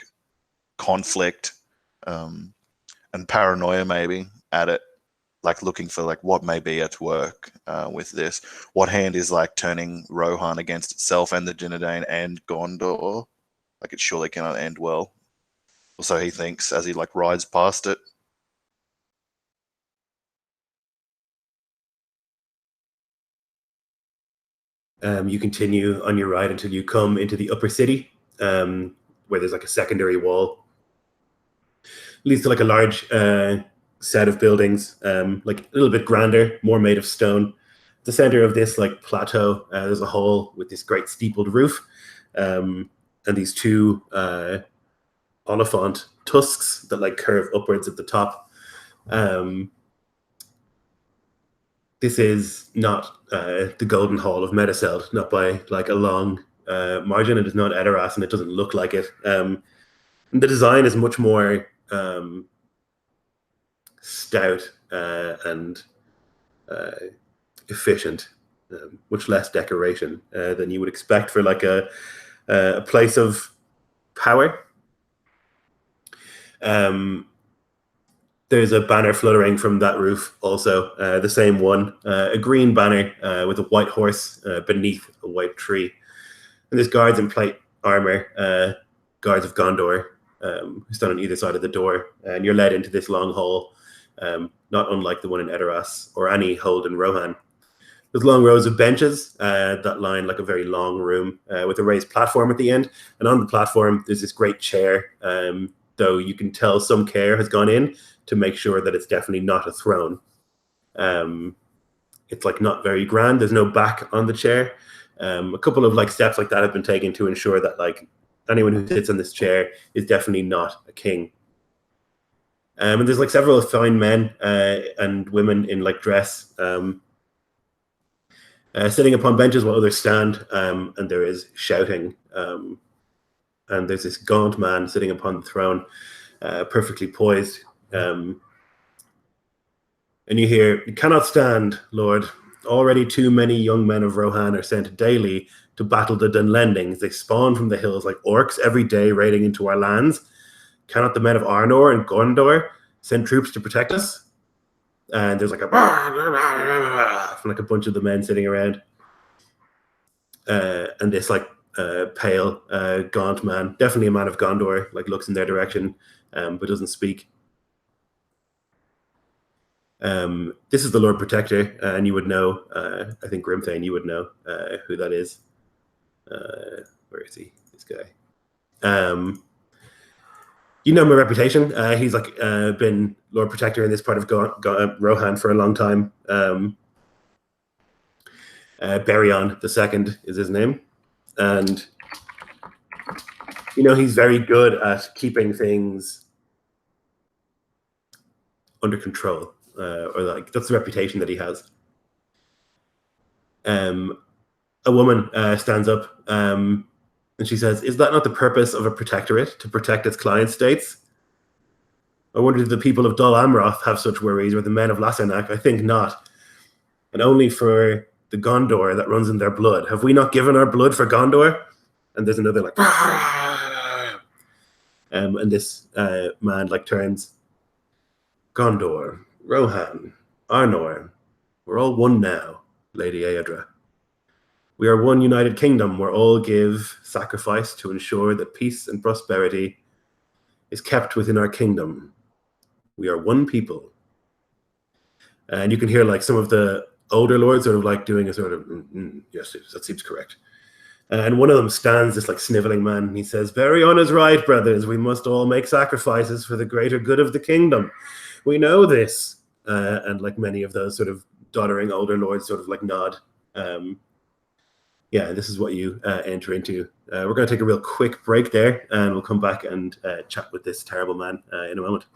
conflict and paranoia maybe at it, like looking for like what may be at work with this. What hand is like turning Rohan against itself and the Dunedain and Gondor? Like it surely cannot end well. Or so he thinks as he like rides past it. You continue on your ride until you come into the upper city, where there's like a secondary wall. It leads to like a large set of buildings, like a little bit grander, more made of stone. The center of this like plateau, there's a hall with this great steepled roof, and these two oliphant tusks that like curve upwards at the top. This is not the Golden Hall of Mediceld, not by like a long margin. It is not Edoras, and it doesn't look like it. The design is much more stout and efficient, much less decoration than you would expect for like a place of power. There's a banner fluttering from that roof also, the same one, a green banner with a white horse beneath a white tree. And there's guards in plate armor, guards of Gondor, who stand on either side of the door. And you're led into this long hall, not unlike the one in Edoras or any hold in Rohan. There's long rows of benches that line like a very long room with a raised platform at the end. And on the platform, there's this great chair, though you can tell some care has gone in to make sure that it's definitely not a throne. It's like not very grand. There's no back on the chair. A couple of like steps like that have been taken to ensure that like anyone who sits on this chair is definitely not a king. And there's like several fine men and women in like dress sitting upon benches while others stand, and there is shouting. And there's this gaunt man sitting upon the throne, perfectly poised. And you hear, "You cannot stand, Lord. Already too many young men of Rohan are sent daily to battle the Dunlendings. They spawn from the hills like orcs every day raiding into our lands. Cannot the men of Arnor and Gondor send troops to protect us?" And there's like a from like a bunch of the men sitting around. And this like pale, gaunt man, definitely a man of Gondor, like looks in their direction, but doesn't speak. This is the Lord Protector, and you would know, I think Grimthane, you would know who that is. Where is he? This guy. You know my reputation. He's like been Lord Protector in this part of Rohan for a long time. Berion II is his name. And, you know, he's very good at keeping things under control. Or like that's the reputation that he has. A woman stands up and she says, "Is that not the purpose of a protectorate, to protect its client states? I wonder if the people of Dol Amroth have such worries, or the men of Lasarnak. I think not. And only for the Gondor that runs in their blood. Have we not given our blood for Gondor?" And there's another like, and this man like turns. "Gondor, Rohan, Arnor, we're all one now, Lady Eadra. We are one united kingdom where all give sacrifice to ensure that peace and prosperity is kept within our kingdom. We are one people." And you can hear like some of the older lords sort of like doing a sort of, yes, that seems correct. And one of them stands, this like sniveling man, and he says, "Berion is right, brothers. We must all make sacrifices for the greater good of the kingdom. We know this." And like many of those sort of doddering older lords sort of like nod. yeah, this is what you enter into. We're going to take a real quick break there, and we'll come back and chat with this terrible man in a moment.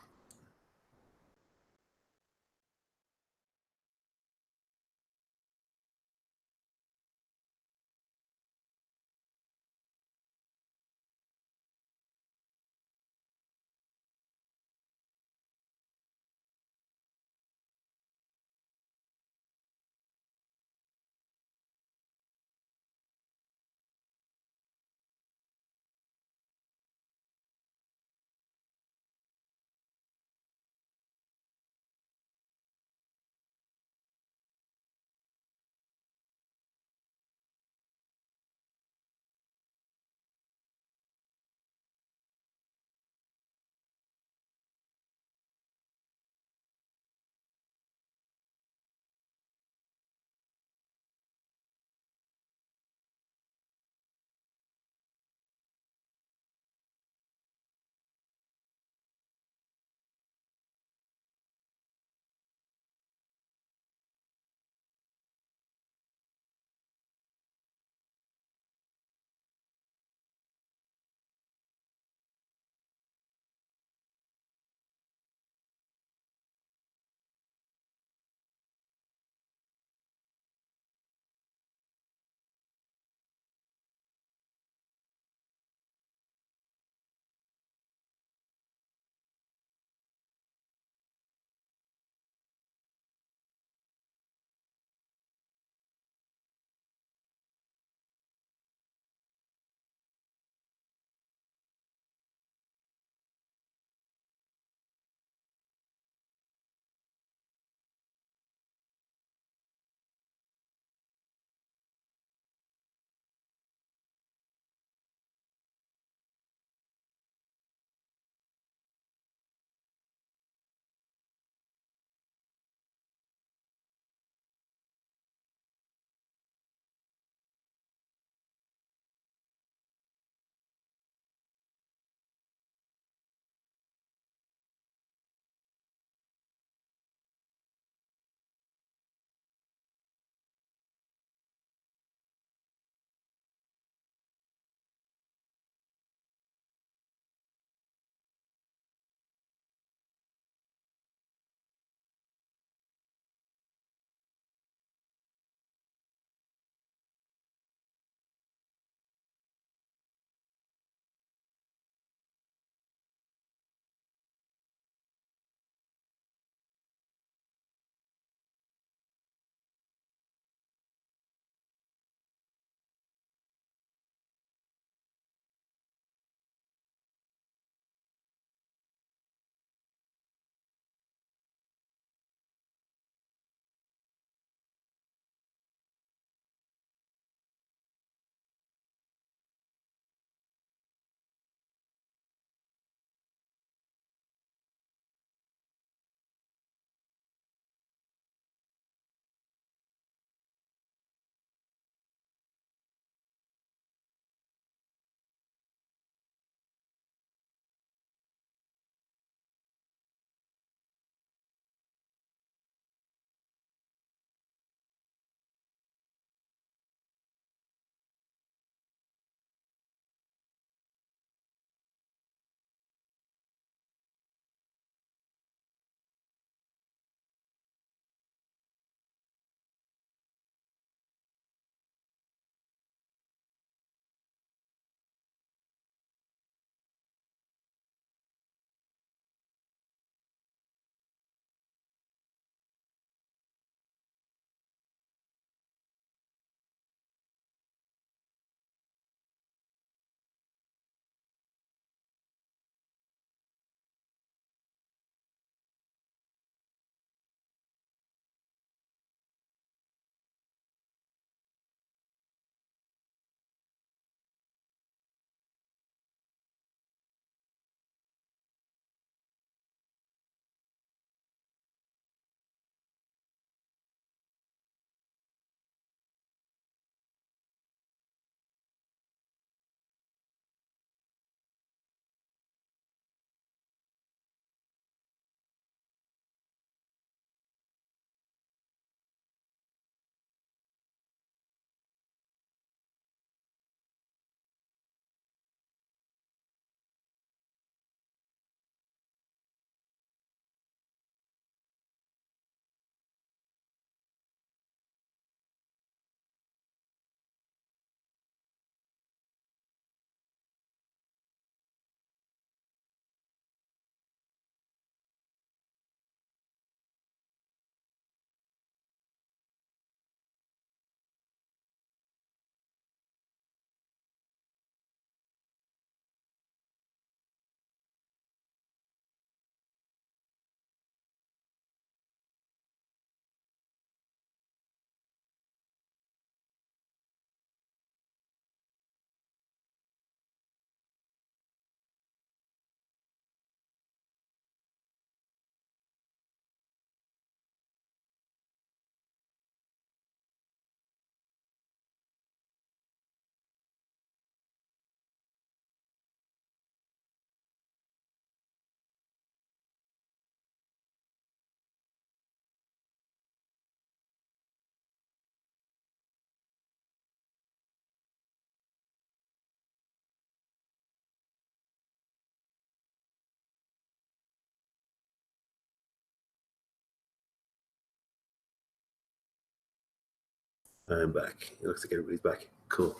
I'm back. It looks like everybody's back. Cool.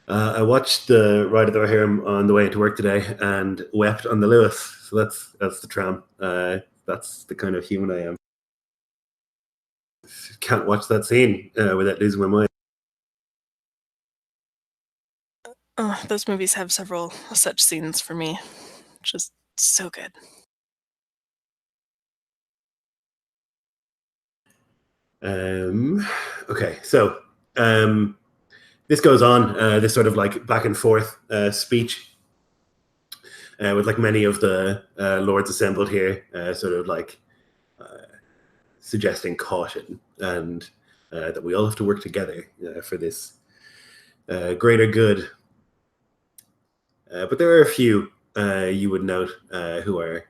I watched the Ride of the Rohirrim on the way into work today and wept on the Lewis. So that's the tram. That's the kind of human I am. Can't watch that scene without losing my mind. Those movies have several such scenes for me. Just so good. Okay, so this goes on, this sort of like back and forth speech with like many of the lords assembled here, sort of like suggesting caution and that we all have to work together for this greater good. But there are a few you would note who are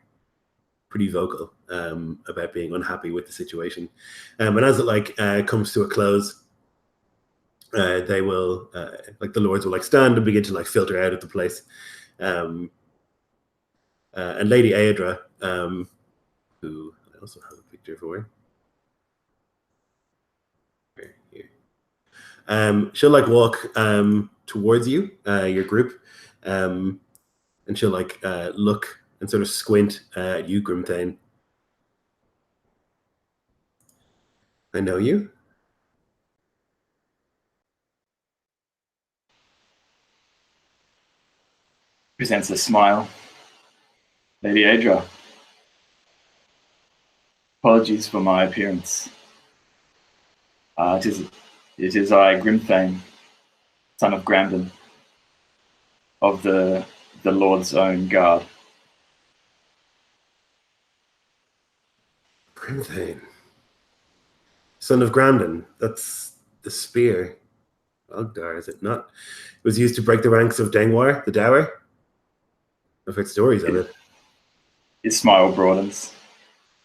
pretty vocal about being unhappy with the situation. And as it like comes to a close, they will like the lords will like stand and begin to like filter out of the place. And Lady Aedra, who I also have a picture for here. She'll like walk towards you, your group, and she'll like look and sort of squint at you, Grimthane. I know you. Presents a smile. Lady Aedra. Apologies for my appearance. It is I, Grimthane, son of Grandin, of the Lord's own guard. Grimthane. Son of Grandin. That's the spear. Ogdar, is it not? It was used to break the ranks of Dengwar, the Dower. I've heard stories of it. His smile broadens.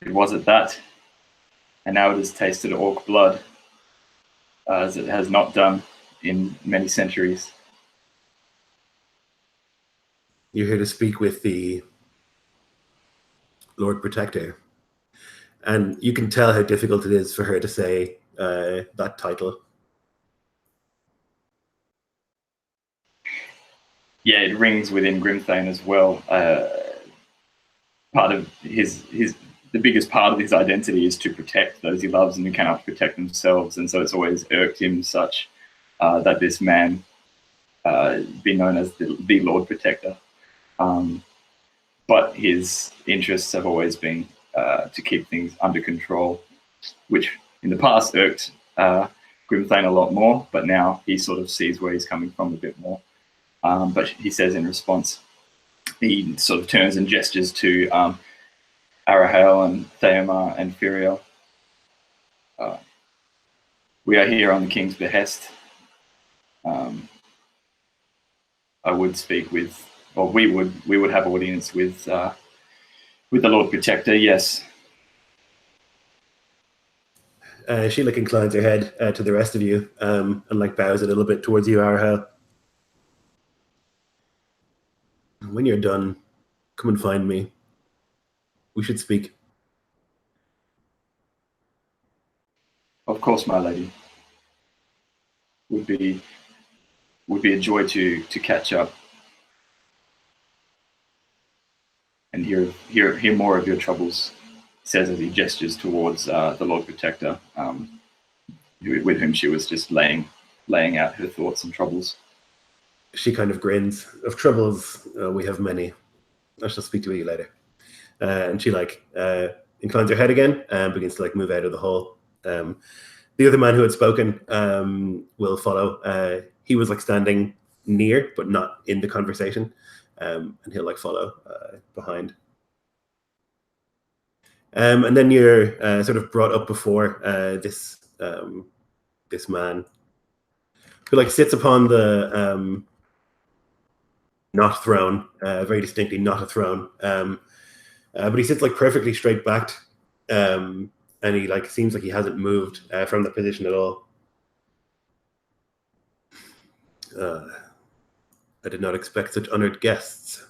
It was at that, and now it has tasted orc blood, as it has not done in many centuries. You're here to speak with the Lord Protector. And you can tell how difficult it is for her to say that title. Yeah, it rings within Grimthane as well. Part of the biggest part of his identity is to protect those he loves and who cannot protect themselves, and so it's always irked him such that this man be known as the Lord Protector. But his interests have always been to keep things under control, which in the past irked Grimthane a lot more, but now he sort of sees where he's coming from a bit more. But he says in response, he sort of turns and gestures to Arahel and Theomar and Firiel. We are here on the king's behest. I would speak with, or we would have audience with the Lord Protector. Yes. She like inclines her head to the rest of you and like bows a little bit towards you, Arahel. When you're done, come and find me. We should speak. Of course, my lady. Would be a joy to catch up and hear more of your troubles. Says as he gestures towards the Lord Protector, with whom she was just laying out her thoughts and troubles. She kind of grins. Of troubles, we have many. I shall speak to you later. And she like inclines her head again and begins to like move out of the hall. The other man who had spoken will follow. He was like standing near, but not in the conversation, and he'll like follow behind. And then you're sort of brought up before this man who like sits upon the not throne, very distinctly not a throne, but he sits like perfectly straight backed, and he like seems like he hasn't moved from the position at all. I did not expect such honored guests.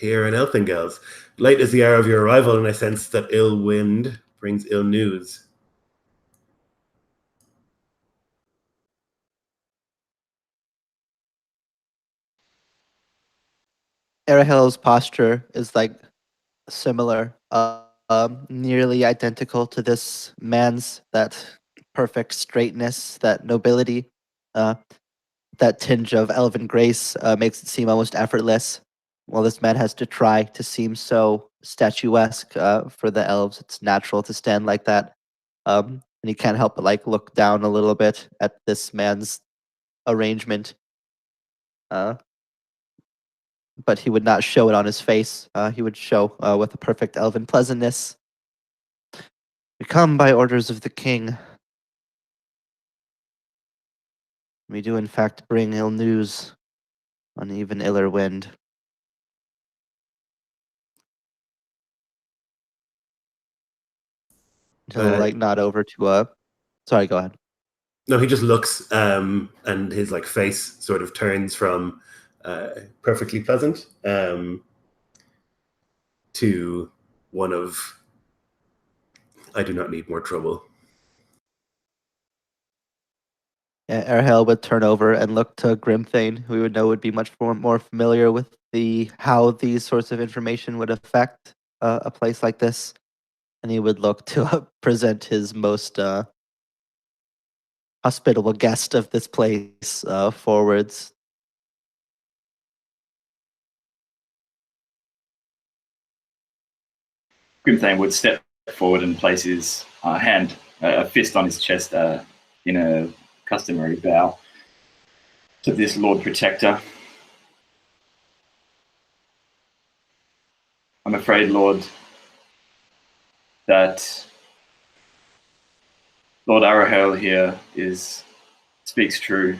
Here in Elfingels. Late is the hour of your arrival, and I sense that ill wind brings ill news. Arahel's posture is like similar, nearly identical to this man's. That perfect straightness, that nobility, uh, that tinge of elven grace makes it seem almost effortless. While this man has to try to seem so statuesque for the elves, it's natural to stand like that. And he can't help but like look down a little bit at this man's arrangement. But he would not show it on his face. He would show with a perfect elven pleasantness. We come by orders of the king. We do in fact bring ill news on even iller wind. He'll like nod over to sorry, go ahead. No, he just looks, and his like face sort of turns from perfectly pleasant to one of, I do not need more trouble. Erhel would turn over and look to Grimthane, who we would know would be much more familiar with how these sorts of information would affect a place like this, and he would look to present his most hospitable guest of this place forwards. Grimthane would step forward and place his hand, a fist on his chest in a customary bow to this Lord Protector. I'm afraid, Lord, that Lord Arahel here speaks true.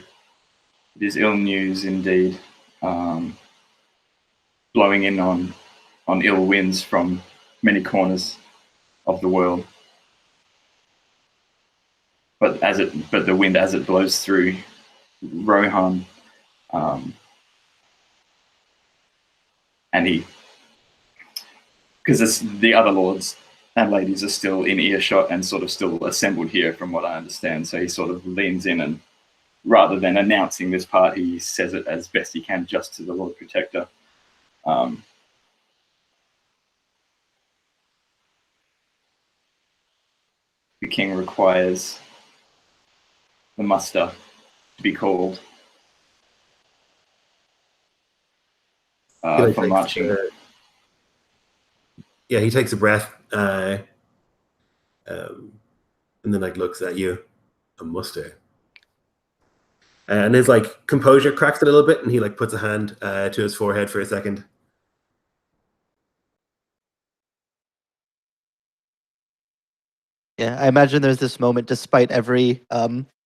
It is ill news indeed, blowing in on ill winds from many corners of the world. But the wind as it blows through Rohan, and because the other lords and ladies are still in earshot and sort of still assembled here, from what I understand. So he sort of leans in, and rather than announcing this part, he says it as best he can just to the Lord Protector. The king requires the muster to be called for marching. Yeah, he takes a breath and then like looks at you. A muster. And his like composure cracks a little bit, and he like puts a hand to his forehead for a second. Yeah, I imagine there's this moment, despite every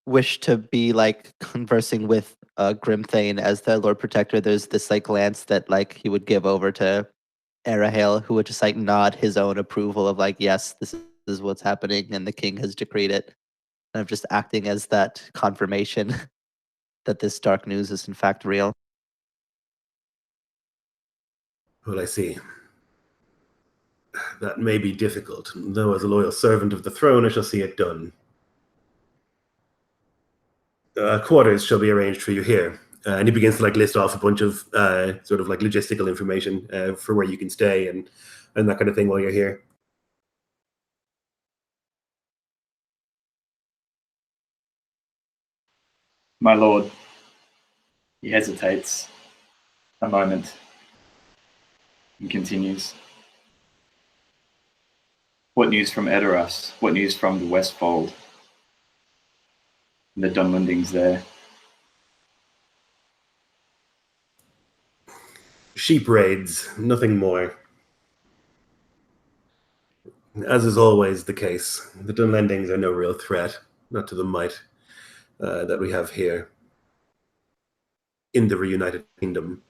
wish to be like conversing with Grimthane as the Lord Protector, there's this like glance that like he would give over to Arahel, who would just like nod his own approval of like, yes, this is what's happening, and the king has decreed it. And I'm just acting as that confirmation that this dark news is in fact real. Well, I see. That may be difficult, though as a loyal servant of the throne, I shall see it done. Quarters shall be arranged for you here. And he begins to like list off a bunch of sort of like logistical information for where you can stay and that kind of thing while you're here. My lord, he hesitates a moment and continues. What news from Edoras? What news from the Westfold? The Dunlendings there. Sheep raids, nothing more. As is always the case, the Dunlendings are no real threat, not to the might that we have here in the reunited kingdom.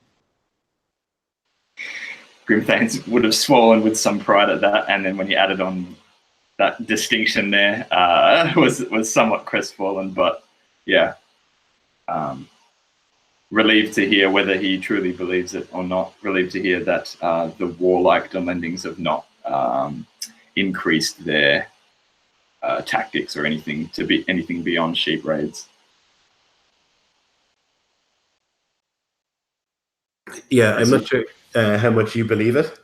Grimthane would have swollen with some pride at that, and then when he added on that distinction there, was somewhat crestfallen, but yeah. relieved to hear, whether he truly believes it or not, relieved to hear that the warlike Dunlendings have not increased their tactics or anything to be anything beyond sheep raids. Yeah, I'm not sure how much you believe it.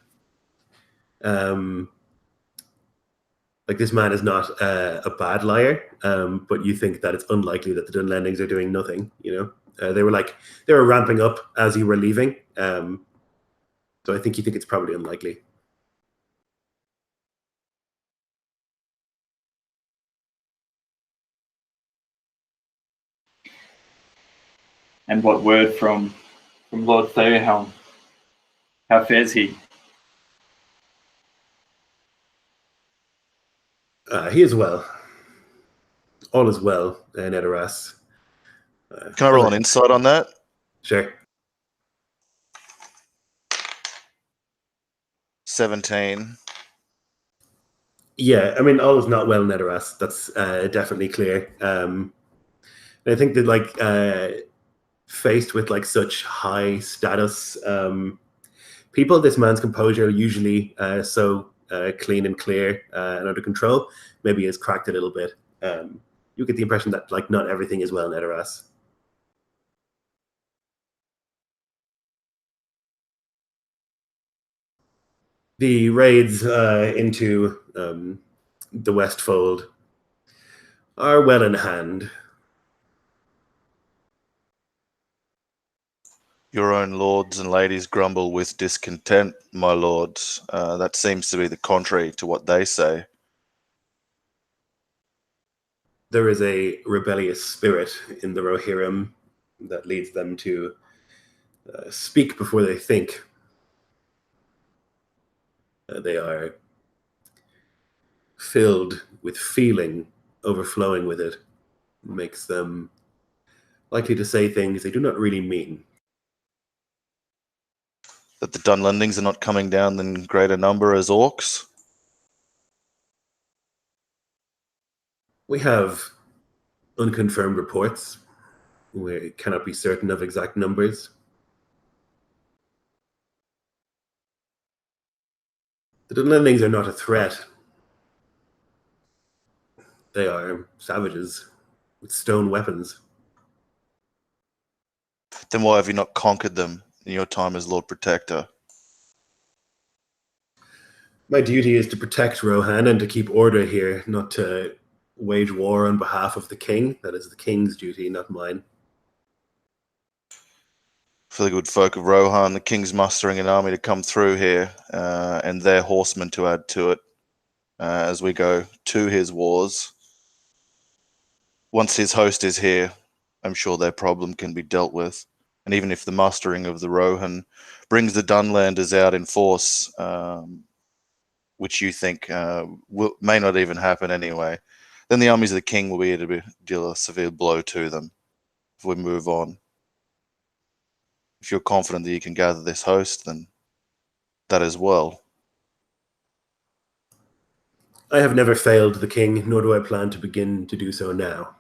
Like, this man is not a bad liar, but you think that it's unlikely that the Dunlendings are doing nothing. You know, they were ramping up as you were leaving, so I think you think it's probably unlikely. And what word from Lord Theohelm? How fares he? He is well. All is well in Edoras. Can I roll an insight on that? Sure. 17. Yeah, I mean, all is not well in Edoras. That's definitely clear. And I think that, faced with such high status people, this man's composure, usually so clean and clear and under control, maybe has cracked a little bit. You get the impression that not everything is well in Edoras. The raids into the Westfold are well in hand. Your own lords and ladies grumble with discontent, my lords. That seems to be the contrary to what they say. There is a rebellious spirit in the Rohirrim that leads them to speak before they think. They are filled with feeling, overflowing with it. Makes them likely to say things they do not really mean. That the Dunlendings are not coming down in greater number as orcs? We have unconfirmed reports. We cannot be certain of exact numbers. The Dunlendings are not a threat. They are savages with stone weapons. Then why have you not conquered them in your time as Lord Protector? My duty is to protect Rohan and to keep order here, not to wage war on behalf of the king. That is the king's duty, not mine. For the good folk of Rohan, the king's mustering an army to come through here, and their horsemen to add to it as we go to his wars. Once his host is here, I'm sure their problem can be dealt with. And even if the mustering of the Rohan brings the Dunlanders out in force, which you think may not even happen anyway, then the armies of the king will be able to deal a severe blow to them if we move on. If you're confident that you can gather this host, then that as well. I have never failed the king, nor do I plan to begin to do so now.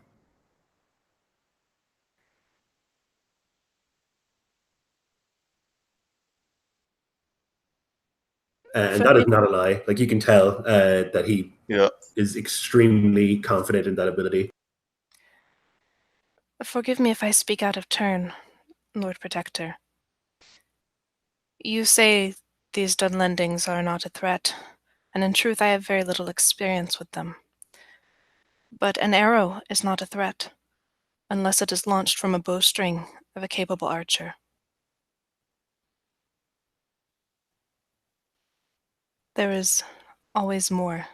And that is not a lie. You can tell that he is extremely confident in that ability. Forgive me if I speak out of turn, Lord Protector. You say these Dunlendings are not a threat, and in truth I have very little experience with them. But an arrow is not a threat, unless it is launched from a bowstring of a capable archer. There is always more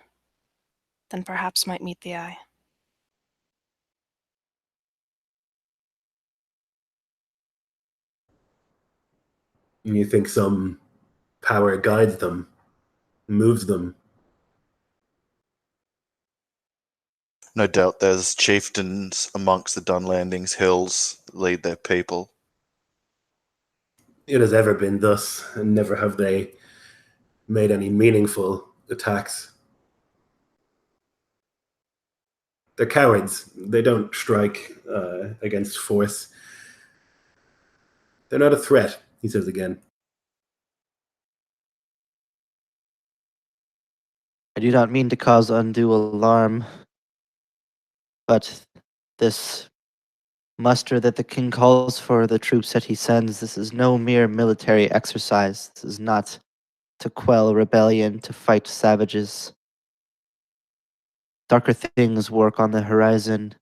than perhaps might meet the eye. And you think some power guides them, moves them. No doubt there's chieftains amongst the Dunlandings hills that lead their people. It has ever been thus, and never have they made any meaningful attacks. They're cowards. They don't strike against force. They're not a threat, he says again. I do not mean to cause undue alarm, but this muster that the king calls for, the troops that he sends, this is no mere military exercise. This is not to quell rebellion, to fight savages. Darker things work on the horizon.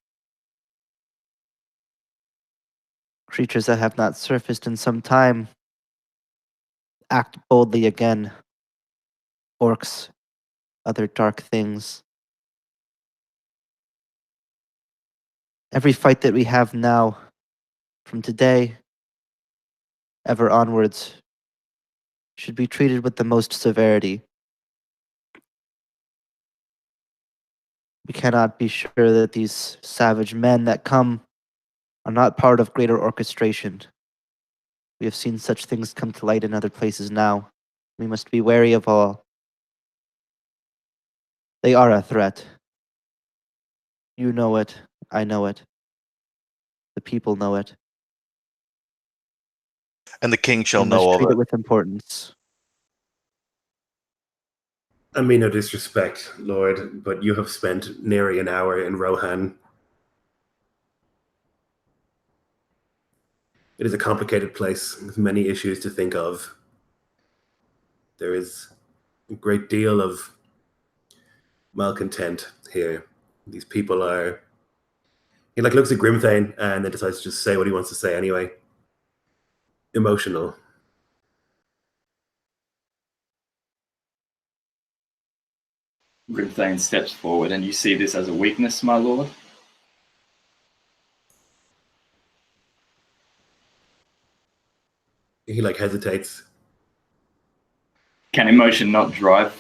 Creatures that have not surfaced in some time act boldly again. Orcs, other dark things. Every fight that we have now, from today ever onwards, should be treated with the most severity. We cannot be sure that these savage men that come are not part of greater orchestration. We have seen such things come to light in other places now. We must be wary of all. They are a threat. You know it. I know it. The people know it. And the king shall We must know of treat it. it with importance. I mean no disrespect, Lord, but you have spent nearly an hour in Rohan. It is a complicated place with many issues to think of. There is a great deal of malcontent here. These people are... He looks at Grimthane and then decides to just say what he wants to say anyway. Emotional. Grimthane steps forward, and you see this as a weakness, my lord? He hesitates. Can emotion not drive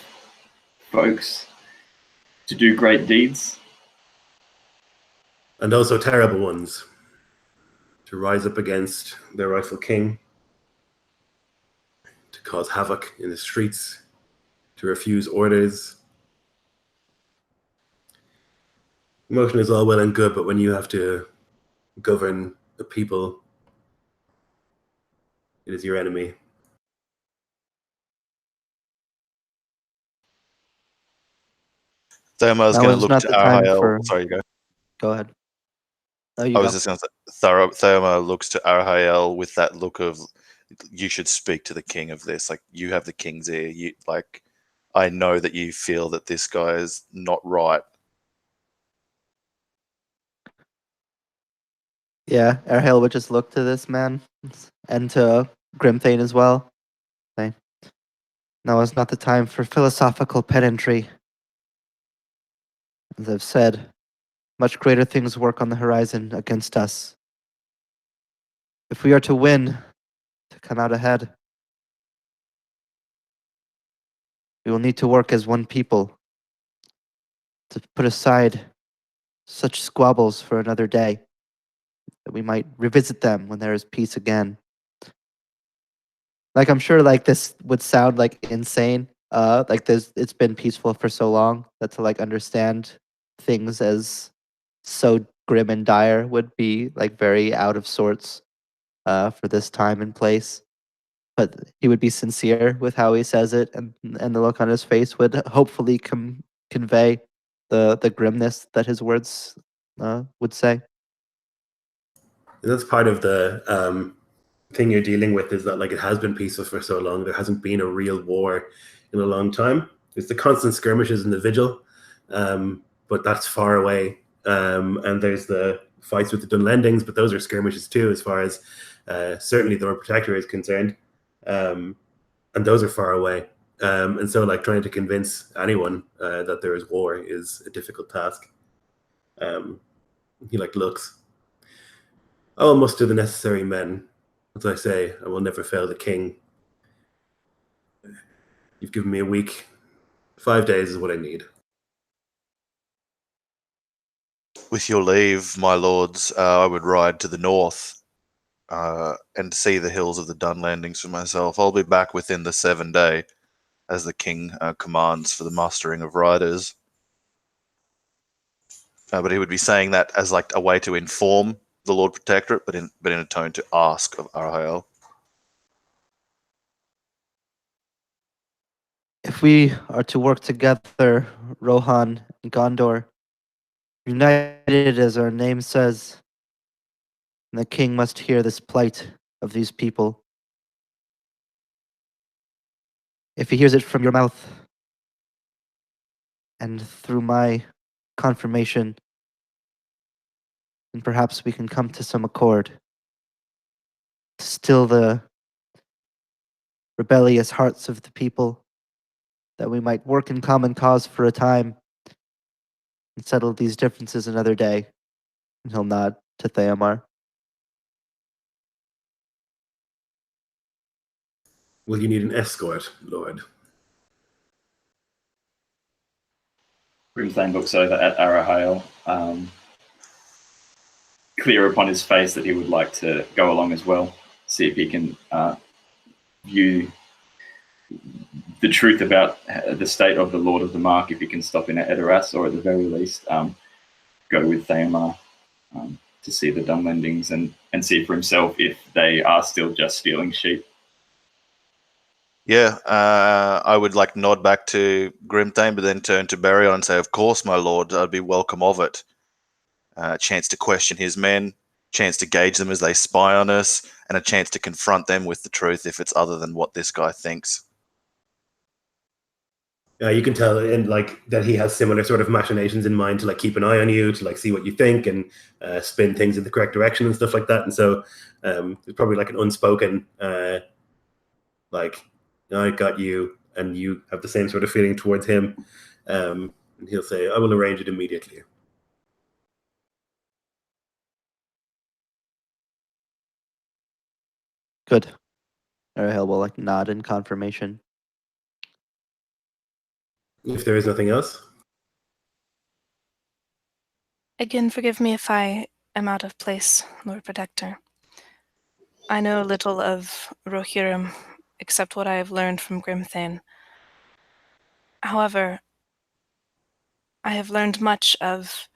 folks to do great deeds? And also terrible ones. To rise up against their rightful king. To cause havoc in the streets. To refuse orders. Emotion is all well and good, but when you have to govern the people, it is your enemy. Theoma is Now going to is look not to the time Arahael. for... Sorry, you go. Go ahead. Oh, I you was go. just going to say, Theoma looks to Arahael with that look of, you should speak to the king of this. You have the king's ear. I know that you feel that this guy is not right. Yeah, Erhail would just look to this man and to Grimthane as well. Say, now is not the time for philosophical pedantry. As I've said, much greater things work on the horizon against us. If we are to win, to come out ahead, we will need to work as one people, to put aside such squabbles for another day, that we might revisit them when there is peace again. I'm sure this would sound insane. It's been peaceful for so long that to understand things as so grim and dire would be very out of sorts for this time and place. But he would be sincere with how he says it, and the look on his face would hopefully convey the grimness that his words would say. And that's part of the thing you're dealing with, is that it has been peaceful for so long. There hasn't been a real war in a long time. There's the constant skirmishes in the Vigil, but that's far away. And there's the fights with the Dunlendings, but those are skirmishes too, as far as certainly the Lord Protector is concerned. And those are far away. And so trying to convince anyone that there is war is a difficult task. He looks. I will muster the necessary men. As I say, I will never fail the king. You've given me a week. 5 days is what I need. With your leave, my lords, I would ride to the north and see the hills of the Dunlandings for myself. I'll be back within the 7 day, as the king commands for the mustering of riders. But he would be saying that as a way to inform the Lord Protectorate, but in a tone to ask of Arahael. If we are to work together, Rohan and Gondor, united as our name says, and the king must hear this plight of these people. If he hears it from your mouth and through my confirmation, then perhaps we can come to some accord to still the rebellious hearts of the people, that we might work in common cause for a time and settle these differences another day. And he'll nod to Theomar. Will you need an escort, Lord? Grimthane looks over at Arahale, clear upon his face that he would like to go along as well, see if he can view the truth about the state of the Lord of the Mark, if he can stop in at Edoras, or at the very least go with Theomar to see the Dunlendings and see for himself if they are still just stealing sheep. Yeah, I would like nod back to Grimthane, but then turn to Berion and say, "Of course, my lord, I'd be welcome of it. A chance to question his men, chance to gauge them as they spy on us, and a chance to confront them with the truth if it's other than what this guy thinks." You can tell in like that he has similar sort of machinations in mind to like keep an eye on you, to like see what you think and spin things in the correct direction and stuff like that. And so there's probably like an unspoken like, I got you, and you have the same sort of feeling towards him. And he'll say, "I will arrange it immediately." Good. Arahel will like nod in confirmation. If there is nothing else. Again, forgive me if I am out of place, Lord Protector. I know little of Rohirrim, except what I have learned from Grimthane. However, I have learned much of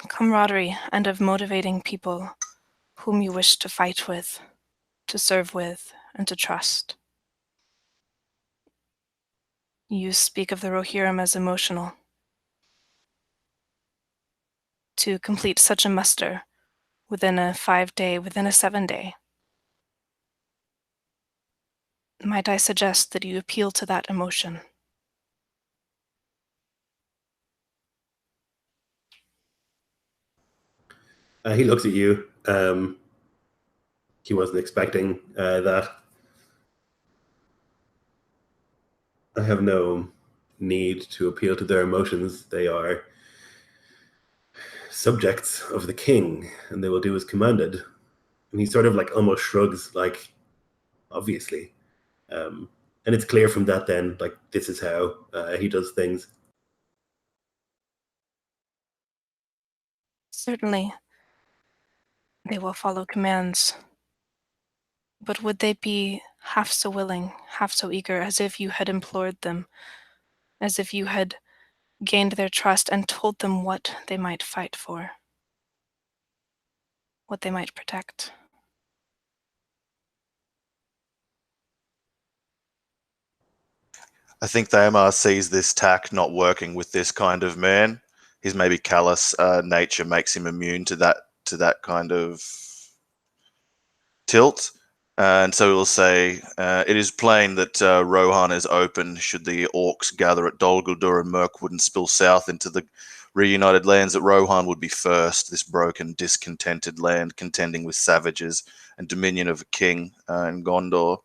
camaraderie and of motivating people whom you wish to fight with, to serve with, and to trust. You speak of the Rohirrim as emotional. To complete such a muster within a 5-day, within a 7-day, might I suggest that you appeal to that emotion? He looks at you. He wasn't expecting that. I have no need to appeal to their emotions. They are subjects of the king, and they will do as commanded. And he sort of like almost shrugs, like, obviously. And it's clear from that then, like, this is how he does things. Certainly, they will follow commands. But would they be half so willing, half so eager, as if you had implored them, as if you had gained their trust and told them what they might fight for, what they might protect? I think Thamar sees this tack not working with this kind of man. His maybe callous nature makes him immune to that kind of tilt. And so we'll say, it is plain that Rohan is open should the orcs gather at Dol Guldur and Mirkwood and spill south into the reunited lands, that Rohan would be first, this broken, discontented land contending with savages and dominion of a king in Gondor.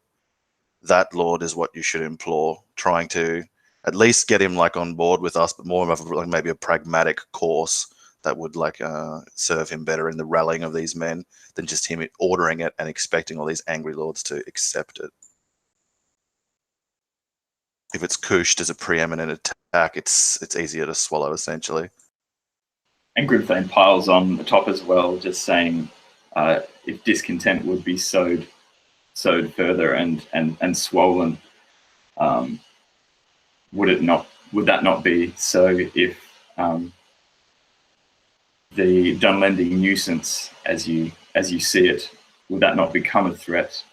That, Lord, is what you should implore, trying to at least get him like on board with us, but more of like maybe a pragmatic course that would like serve him better in the rallying of these men than just him ordering it and expecting all these angry lords to accept it. If it's cushed as a preeminent attack, it's easier to swallow, essentially. And Grimthane piles on the top as well, just saying if discontent would be sowed further and swollen, would that not be so if the Dunlending nuisance, as you see it, would that not become a threat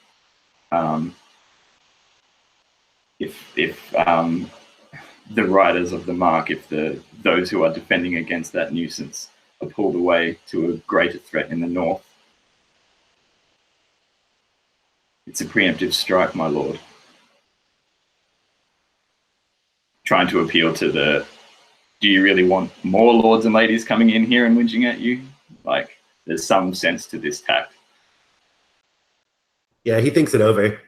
if the riders of the mark, if those who are defending against that nuisance are pulled away to a greater threat in the north, it's a preemptive strike, my lord. Trying to appeal to do you really want more lords and ladies coming in here and lynching at you? Like, there's some sense to this tact. Yeah, he thinks it over.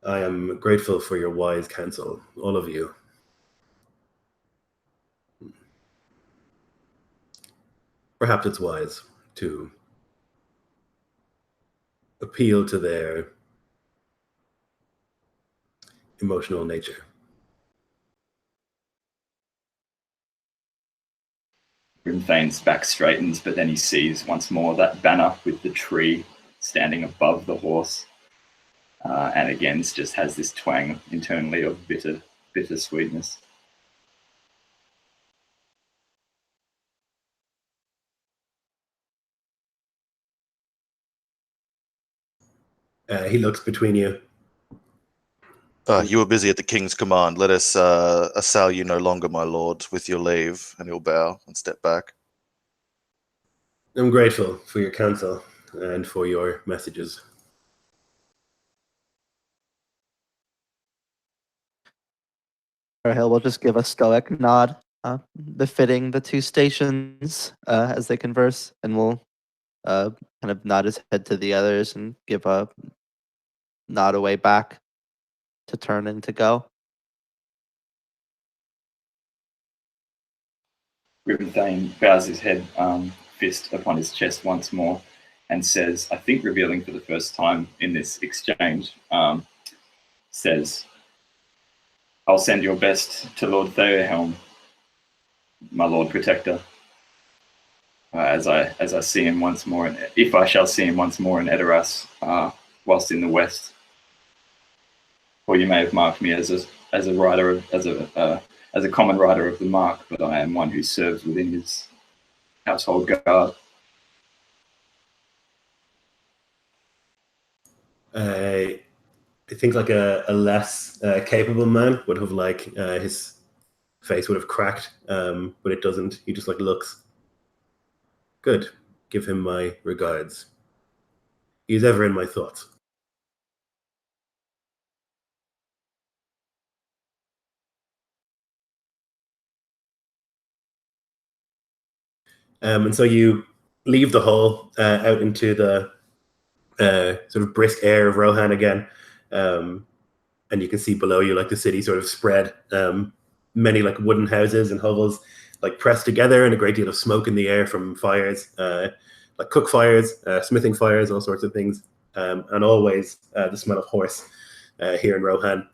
I am grateful for your wise counsel, all of you. Perhaps it's wise to appeal to their emotional nature. Grimthane's back straightens, but then he sees once more that banner with the tree standing above the horse. And again, just has this twang internally of bitter sweetness. He looks between you. You were busy at the king's command. Let us assail you no longer, my lord, with your leave. And he'll bow and step back. I'm grateful for your counsel and for your messages. Hill will just give a stoic nod, befitting the two stations as they converse, and will kind of nod his head to the others and give a nod away back to turn and to go. Grimthane bows his head, fist upon his chest once more, and says, I think revealing for the first time in this exchange, says, I'll send your best to Lord Theohelm, my Lord Protector, as I see him once more, if I shall see him once more in Edoras, whilst in the west. Or you may have marked me as a rider, as a common rider of the mark, but I am one who serves within his household guard. I think like a less capable man would have his face would have cracked, but it doesn't. He just looks. Good. Give him my regards. He is ever in my thoughts. And so you leave the hall out into the sort of brisk air of Rohan again, and you can see below you the city sort of spread, many wooden houses and hovels pressed together, and a great deal of smoke in the air from fires, cook fires, smithing fires, all sorts of things, and always the smell of horse here in Rohan.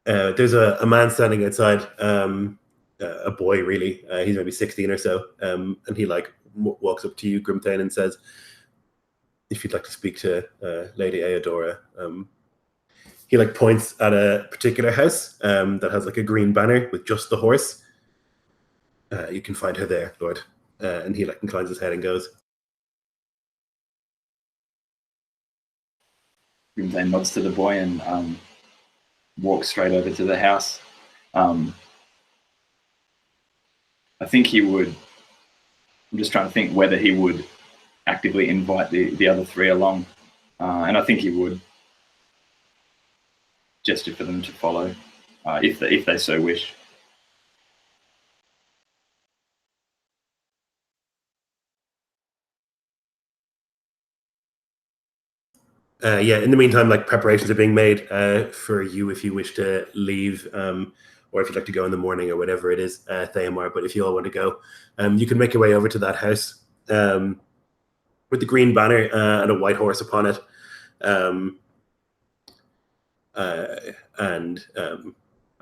There's a man standing outside, a boy really. He's maybe 16 or so, and he walks up to you, Grimthane, and says, if you'd like to speak to Lady Eodora. He points at a particular house that has a green banner with just the horse. You can find her there, Lord. And he inclines his head and goes. Grimthane nods to the boy and walks straight over to the house. I think he would. I'm just trying to think whether he would actively invite the other three along, and I think he would gesture for them to follow, if they so wish. Yeah, in the meantime, preparations are being made for you if you wish to leave, or if you'd like to go in the morning or whatever it is, Theomar. But if you all want to go, you can make your way over to that house with the green banner and a white horse upon it. And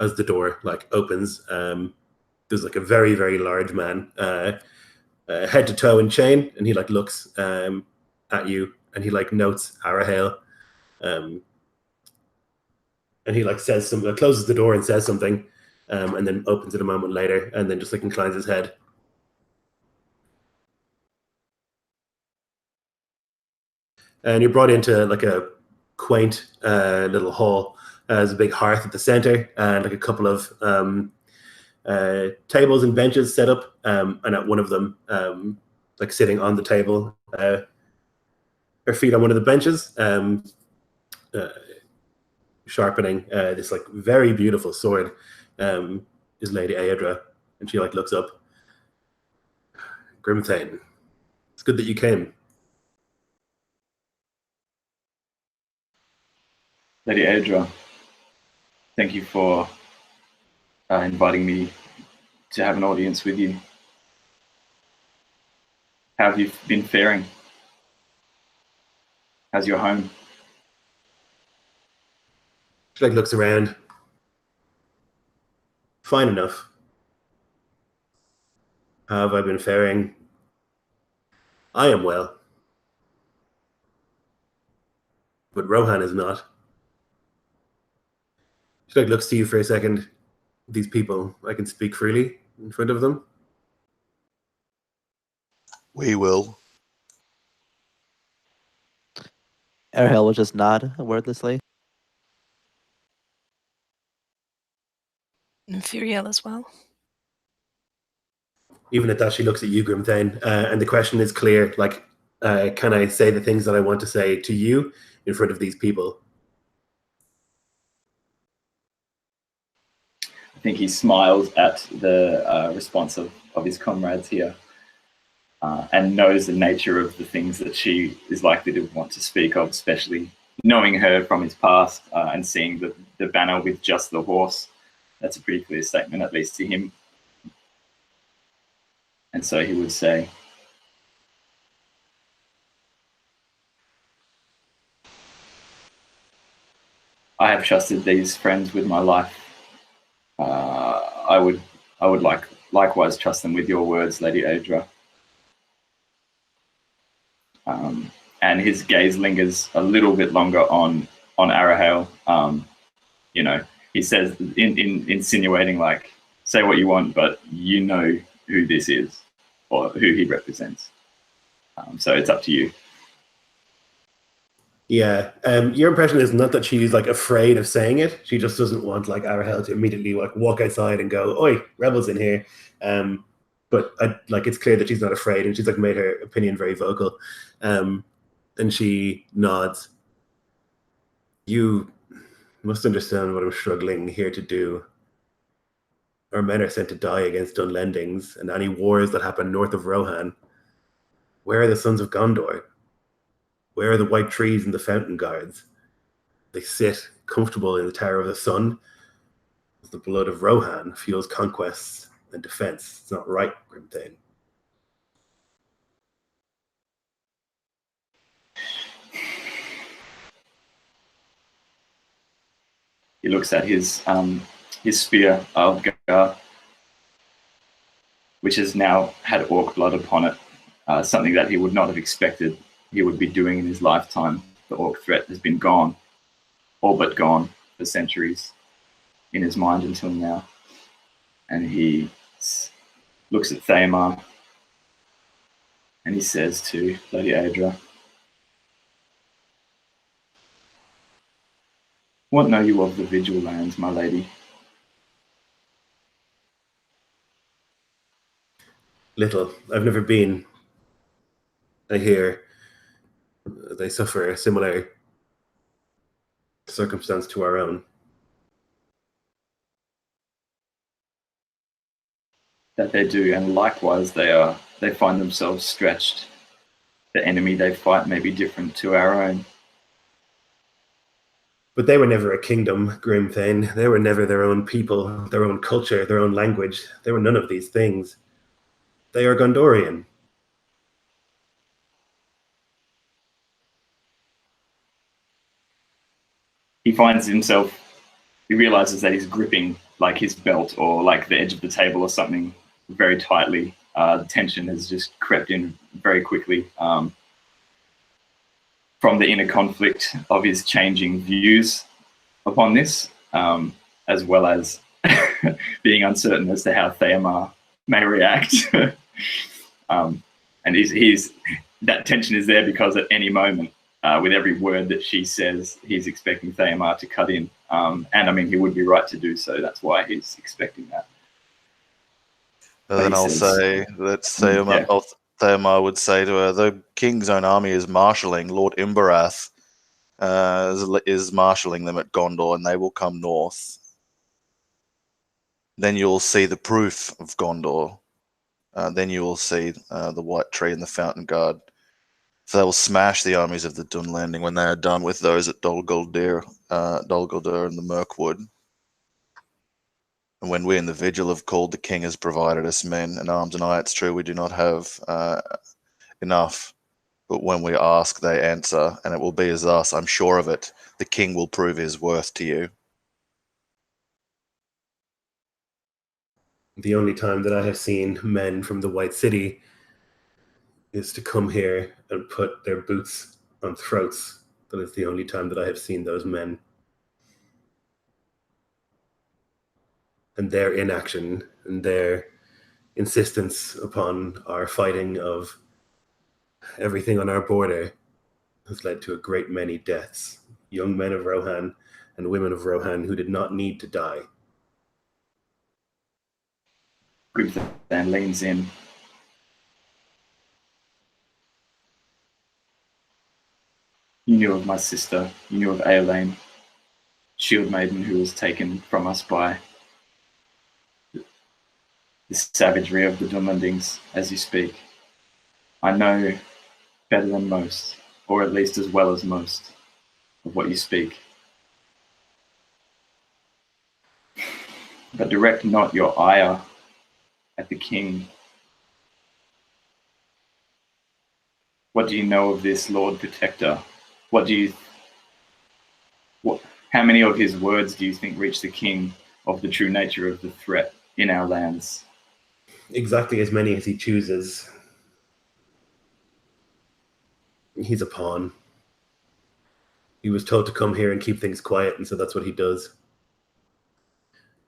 as the door opens, there's a very, very large man, head to toe in chain, and he looks at you, and he notes Arahale, and he says something, closes the door and says something, and then opens it a moment later, and then just inclines his head. And you're brought into like a quaint little hall. There's a big hearth at the center and like a couple of tables and benches set up. And at one of them, like sitting on the table, her feet on one of the benches, sharpening this like very beautiful sword, is Lady Aedra, and she like looks up. Grimthane, it's good that you came. Lady Aedra, thank you for inviting me to have an audience with you. How have you been faring? How's your home? She like looks around. Fine enough. How have I been faring? I am well. But Rohan is not. She like looks to you for a second. These people, I can speak freely in front of them. We will. Erhel will just nod wordlessly. And Furiel as well. Even at that, she looks at you, Grimthane, and the question is clear. Like, can I say the things that I want to say to you in front of these people? I think he smiles at the response of his comrades here, and knows the nature of the things that she is likely to want to speak of, especially knowing her from his past and seeing the banner with just the horse. That's a pretty clear statement, at least to him. And so he would say, I have trusted these friends with my life. I would likewise trust them with your words, Lady Aedra. And his gaze lingers a little bit longer on Arahale. You know, he says, insinuating like, say what you want, but you know who this is or who he represents. So it's up to you. Yeah. Your impression is not that she's like afraid of saying it. She just doesn't want like Arahel to immediately like walk outside and go, "Oi, rebels in here." But like it's clear that she's not afraid, and she's like made her opinion very vocal. And she nods. You must understand what I'm struggling here to do. Our men are sent to die against Dunlendings and any wars that happen north of Rohan. Where are the sons of Gondor? Where are the white trees and the fountain guards? They sit comfortable in the Tower of the Sun as the blood of Rohan fuels conquests and defense. It's not right, Grimthane. He looks at his spear of Gar, which has now had orc blood upon it, something that he would not have expected he would be doing in his lifetime. The orc threat has been gone, all but gone for centuries in his mind until now. And he looks at Thamar and he says to Lady Aedra, what know you of the Vigil lands, my lady? Little. I've never been. I hear they suffer a similar circumstance to our own. That they do, and likewise they find themselves stretched. The enemy they fight may be different to our own. But they were never a kingdom, Grimthane. They were never their own people, their own culture, their own language. They were none of these things. They are Gondorian. He finds himself, he realizes that he's gripping like his belt or like the edge of the table or something very tightly. The tension has just crept in very quickly from the inner conflict of his changing views upon this, as well as being uncertain as to how Thamar may react. And he's that tension is there because at any moment with every word that she says, he's expecting Thamar to cut in. And I mean, he would be right to do so. That's why he's expecting that. And then I'll say that Thamar would say to her, the king's own army is marshalling. Lord Imbarath is marshalling them at Gondor, and they will come north. Then you'll see the proof of Gondor. Then you will see the White Tree and the Fountain Guard. So they will smash the armies of the Dun Landing when they are done with those at Dol Guldur and the Mirkwood. And when we in the Vigil have called, the king has provided us men and arms and it's true we do not have enough. But when we ask, they answer, and it will be as thus, I'm sure of it. The king will prove his worth to you. The only time that I have seen men from the White City is to come here and put their boots on throats. That is the only time that I have seen those men. And their inaction and their insistence upon our fighting of everything on our border has led to a great many deaths. Young men of Rohan and women of Rohan who did not need to die. Then leans in. You knew of my sister. You knew of Aelane, shield maiden who was taken from us by the savagery of the Dunlandings as you speak. I know better than most, or at least as well as most, of what you speak. But direct not your ire at the king. What do you know of this Lord Protector? How many of his words do you think reach the king of the true nature of the threat in our lands? Exactly as many as he chooses. He's a pawn. He was told to come here and keep things quiet, and so that's what he does.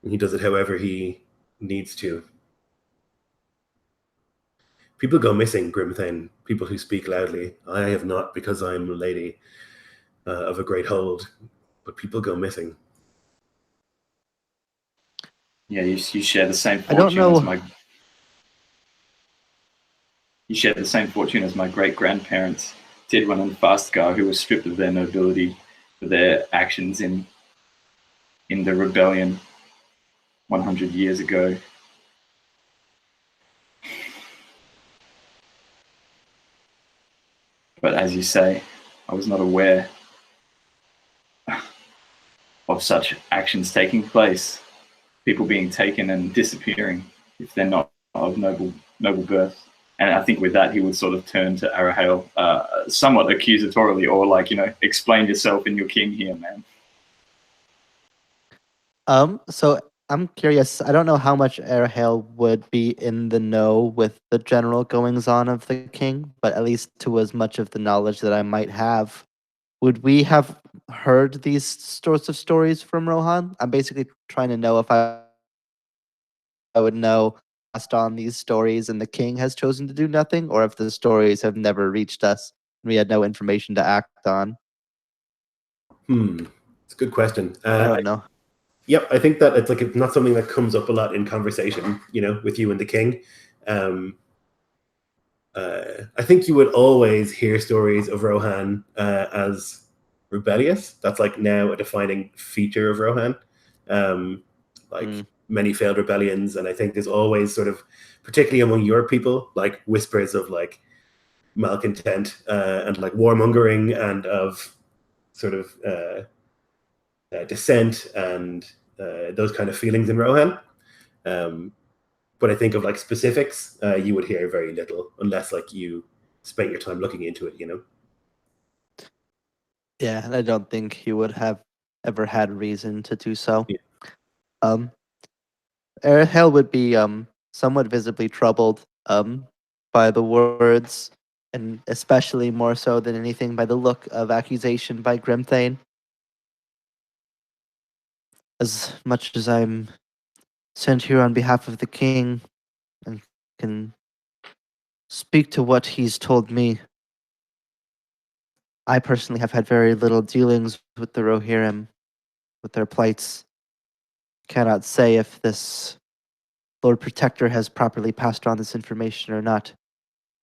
And he does it however he needs to. People go missing, Grimthane, people who speak loudly. I have not, because I'm a lady of a great hold, but people go missing. Yeah, you share the same fortune I don't know. as my... You share the same fortune as my great-grandparents, Tidwin and Fastgar, who were stripped of their nobility for their actions in the rebellion 100 years ago. But as you say, I was not aware of such actions taking place, people being taken and disappearing if they're not of noble birth. And I think with that, he would sort of turn to Arahale somewhat accusatorily, or like, explain yourself and your king here, man. So I'm curious. I don't know how much Arahale would be in the know with the general goings on of the king, but at least to as much of the knowledge that I might have, would we have heard these sorts of stories from Rohan? I'm basically trying to know if I would know passed on these stories and the king has chosen to do nothing, or if the stories have never reached us and we had no information to act on. It's a good question. I don't know. Yep, I think that it's not something that comes up a lot in conversation, with you and the king. I think you would always hear stories of Rohan as rebellious. That's now a defining feature of Rohan. Many failed rebellions, and I think there's always sort of, particularly among your people, whispers of malcontent and warmongering and of sort of dissent and those kind of feelings in Rohan. But I think of specifics, you would hear very little unless you spent your time looking into it, Yeah, and I don't think he would have ever had reason to do so. Yeah. Arahale would be somewhat visibly troubled by the words, and especially more so than anything by the look of accusation by Grimthane. As much as I'm sent here on behalf of the king and can speak to what he's told me, I personally have had very little dealings with the Rohirrim, with their plights. Cannot say if this Lord Protector has properly passed on this information or not.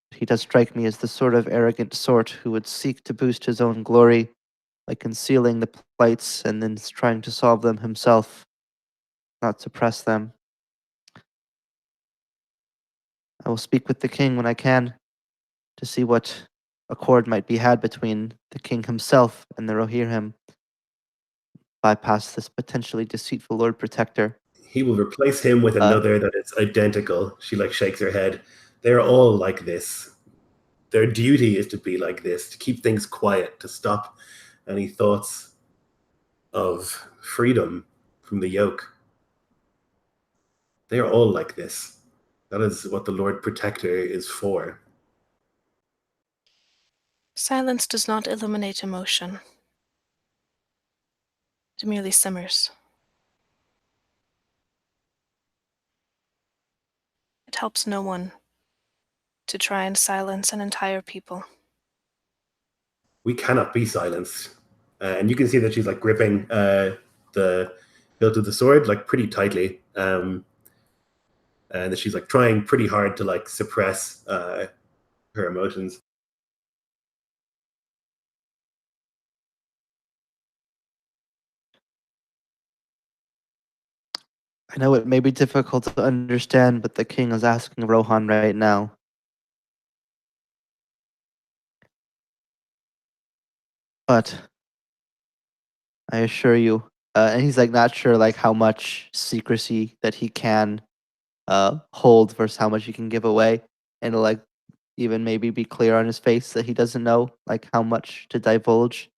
He does strike me as the sort of arrogant sort who would seek to boost his own glory by concealing the plights and then trying to solve them himself, not suppress them. I will speak with the king when I can to see what accord might be had between the king himself and the Rohirrim. Bypass this potentially deceitful Lord Protector. He will replace him with another that is identical. She like shakes her head. They're all like this. Their duty is to be like this, to keep things quiet, to stop any thoughts of freedom from the yoke. They are all like this. That is what the Lord Protector is for. Silence does not illuminate emotion. It merely simmers. It helps no one to try and silence an entire people. We cannot be silenced. And you can see that she's like gripping the hilt of the sword like pretty tightly. And that she's like trying pretty hard to like suppress her emotions. I know it may be difficult to understand, but the king is asking Rohan right now. But I assure you, and he's like not sure like how much secrecy that he can hold versus how much he can give away, and like even maybe be clear on his face that he doesn't know like how much to divulge.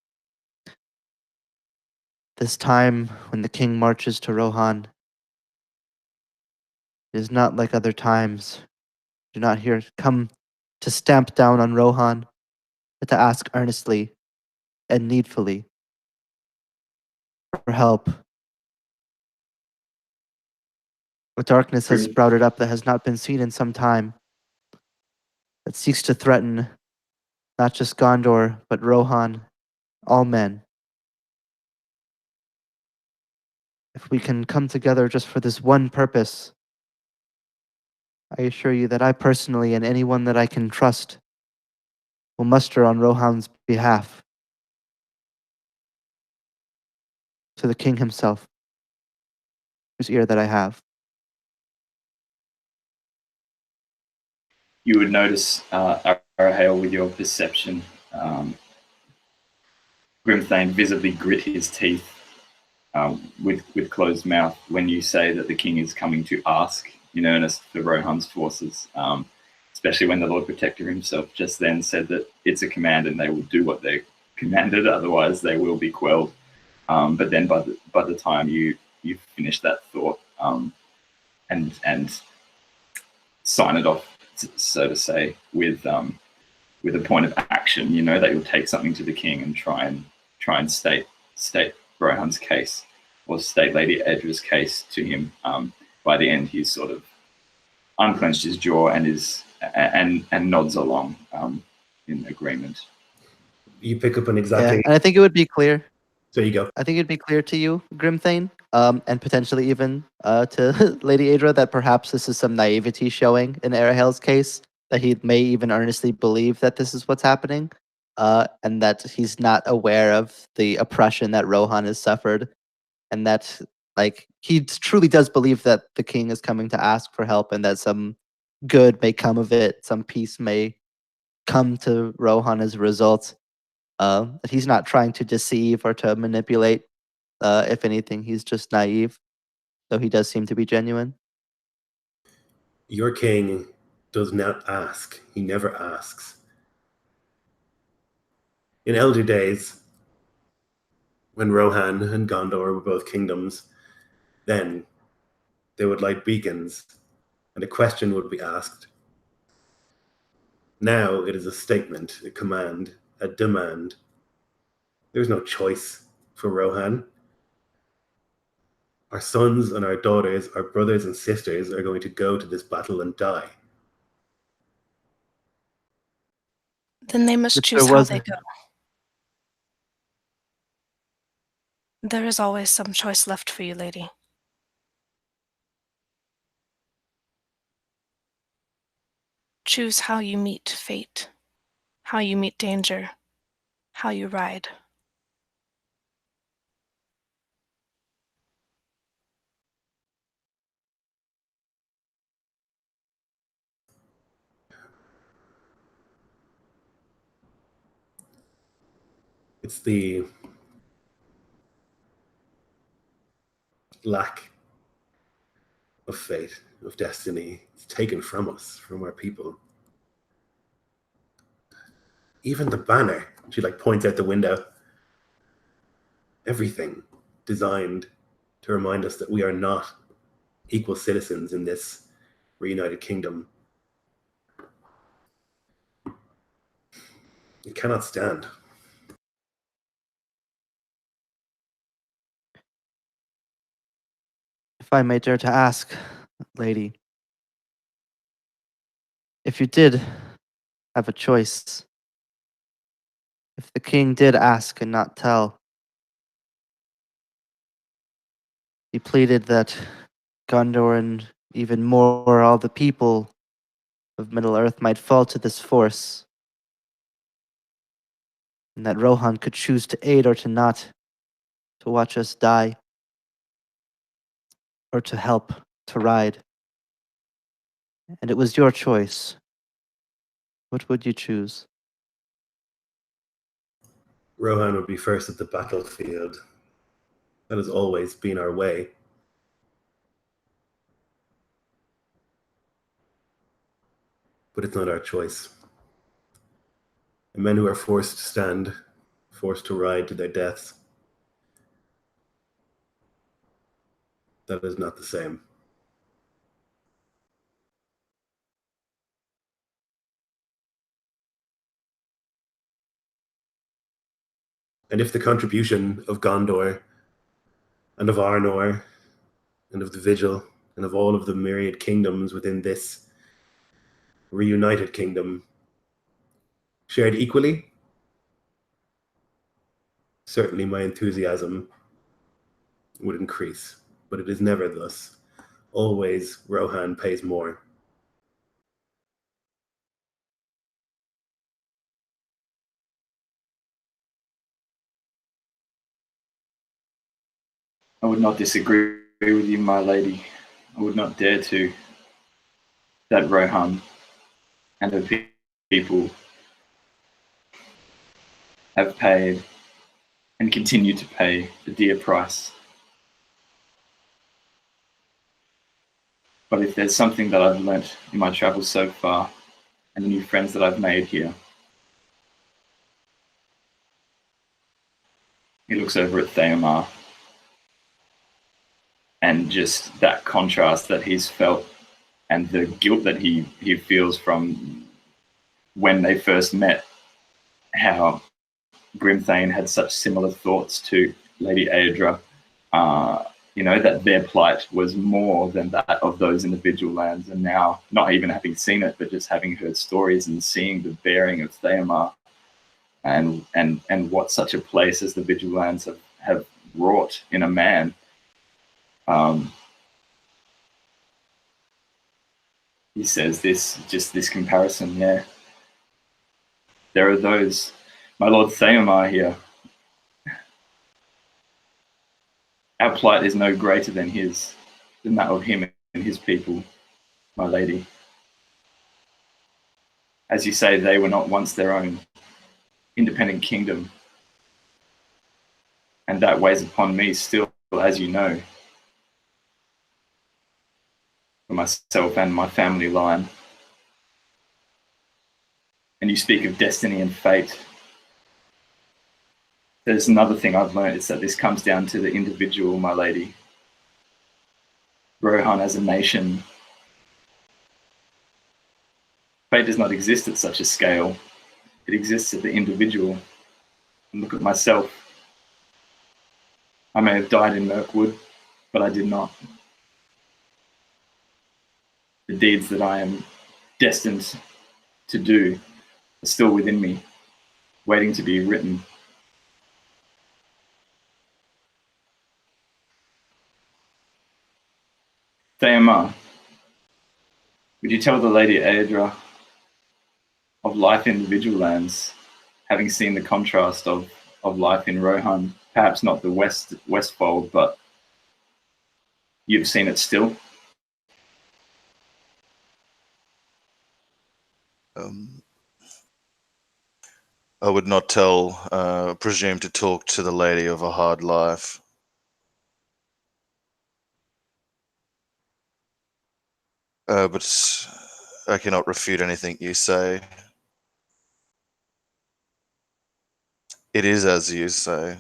This time when the king marches to Rohan, it is not like other times. Do not hear come to stamp down on Rohan, but to ask earnestly and needfully for help. A darkness has sprouted up that has not been seen in some time, that seeks to threaten not just Gondor, but Rohan, all men. If we can come together just for this one purpose, I assure you that I personally and anyone that I can trust will muster on Rohan's behalf to the king himself, whose ear that I have. You would notice, Arahale, with your perception, Grimthane visibly grit his teeth with closed mouth when you say that the king is coming to ask in earnest for Rohan's forces, especially when the Lord Protector himself just then said that it's a command and they will do what they're commanded, otherwise they will be quelled. But then by the time you finish that thought and sign it off, so to say, with a point of action, you know that you'll take something to the king and try and state Rohan's case or state Lady Edra's case to him. By the end, he's sort of unclenched his jaw and nods along in agreement. You pick up on exactly. Yeah, and I think it would be clear. There you go. I think it'd be clear to you, Grimthane, and potentially even to Lady Adra, that perhaps this is some naivety showing in Arahale's case, that he may even earnestly believe that this is what's happening, and that he's not aware of the oppression that Rohan has suffered, and that like he truly does believe that the king is coming to ask for help, and that some good may come of it, some peace may come to Rohan as a result. That he's not trying to deceive or to manipulate. If anything, he's just naive. So he does seem to be genuine. Your king does not ask. He never asks. In elder days, when Rohan and Gondor were both kingdoms, then they would light beacons and a question would be asked. Now it is a statement, a command, a demand. There's no choice for Rohan. Our sons and our daughters, our brothers and sisters are going to go to this battle and die. Then they must If choose there how was they a- go. There is always some choice left for you, lady. Choose how you meet fate, how you meet danger, how you ride. It's the lack of fate, of destiny. It's taken from us, from our people. Even the banner, she like points out the window. Everything designed to remind us that we are not equal citizens in this reunited kingdom. It cannot stand. If I may dare to ask, lady, if you did have a choice, if the king did ask and not tell, he pleaded that Gondor and even more all the people of Middle-earth might fall to this force, and that Rohan could choose to aid or to not, to watch us die, or to help, to ride. And it was your choice. What would you choose? Rohan would be first at the battlefield. That has always been our way. But it's not our choice. And men who are forced to stand, forced to ride to their deaths, that is not the same. And if the contribution of Gondor and of Arnor and of the Vigil and of all of the myriad kingdoms within this reunited kingdom shared equally, certainly my enthusiasm would increase. But it is never thus. Always Rohan pays more. I would not disagree with you, my lady. I would not dare to. That Rohan and the people have paid and continue to pay the dear price. But if there's something that I've learnt in my travels so far and the new friends that I've made here, he looks over at Theomar and just that contrast that he's felt and the guilt that he feels from when they first met, how Grimthane had such similar thoughts to Lady Aedra, that their plight was more than that of those individual lands. And now, not even having seen it, but just having heard stories and seeing the bearing of Theomar and what such a place as the Vigil lands have wrought in a man. He says this comparison, yeah. There are those, my Lord Theomar here, our plight is no greater than that of him and his people, my lady. As you say, they were not once their own independent kingdom. And that weighs upon me still, as you know, for myself and my family line. And you speak of destiny and fate. There's another thing I've learned, is that this comes down to the individual, my lady. Rohan as a nation, fate does not exist at such a scale. It exists at the individual. And look at myself. I may have died in Mirkwood, but I did not. The deeds that I am destined to do are still within me, waiting to be written. Theomar, would you tell the Lady Aedra of life in the Vigil Lands, having seen the contrast of life in Rohan? Perhaps not the Westfold, but you've seen it still. I would not presume to talk to the lady of a hard life. But I cannot refute anything you say. It is as you say.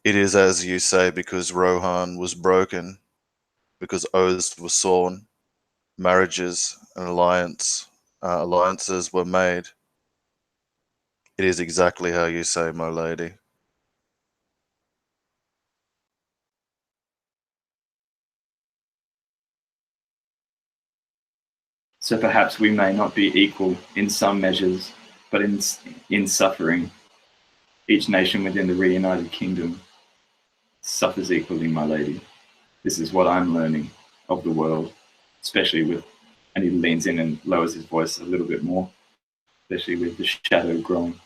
It is as you say because Rohan was broken, because oaths were sworn, marriages and alliances were made. It is exactly how you say, my lady. So perhaps we may not be equal in some measures, but in suffering, each nation within the reunited kingdom suffers equally, my lady. This is what I'm learning of the world, especially with, and he leans in and lowers his voice a little bit more, especially with the shadow growing.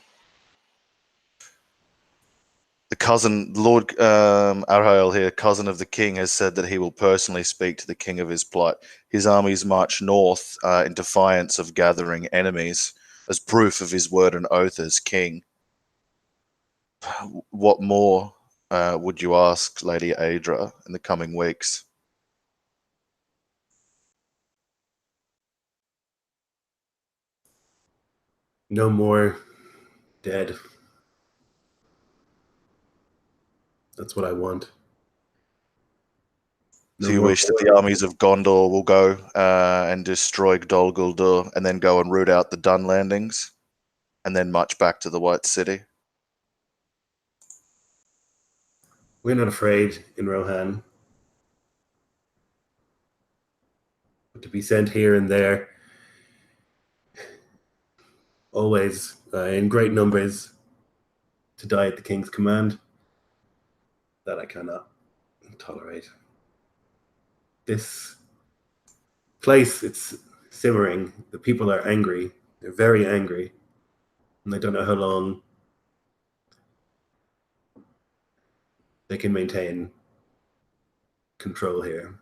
The cousin, Lord Arhael here, cousin of the king, has said that he will personally speak to the king of his plight. His armies march north in defiance of gathering enemies as proof of his word and oath as king. What more would you ask Lady Aedra in the coming weeks? No more dead. That's what I want. So you wish that the armies of Gondor will go and destroy Dol Guldur and then go and root out the Dun landings and then march back to the White City? We're not afraid in Rohan. But to be sent here and there, always in great numbers, to die at the king's command, that I cannot tolerate. This place, it's simmering. The people are angry. They're very angry. And I don't know how long they can maintain control here.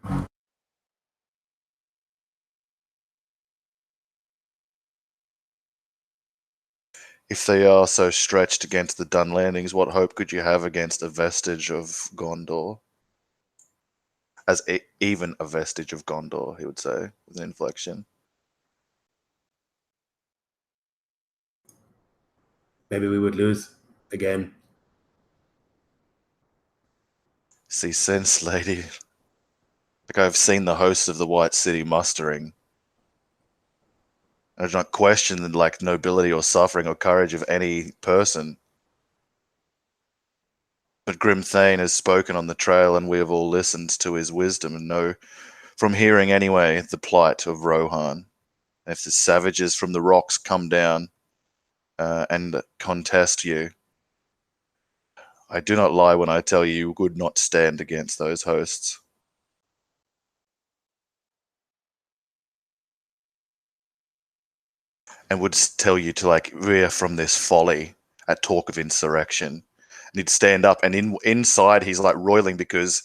If they are so stretched against the Dun landings, what hope could you have against a vestige of Gondor? Even a vestige of Gondor, he would say, with an inflection. Maybe we would lose again. See sense, lady. Like, I've seen the hosts of the White City mustering. I do not question the nobility or suffering or courage of any person. But Grim Thane has spoken on the trail, and we have all listened to his wisdom and know, from hearing anyway, the plight of Rohan. If the savages from the rocks come down and contest you, I do not lie when I tell you would not stand against those hosts. And would tell you to rear from this folly at talk of insurrection. And he'd stand up, and inside he's roiling because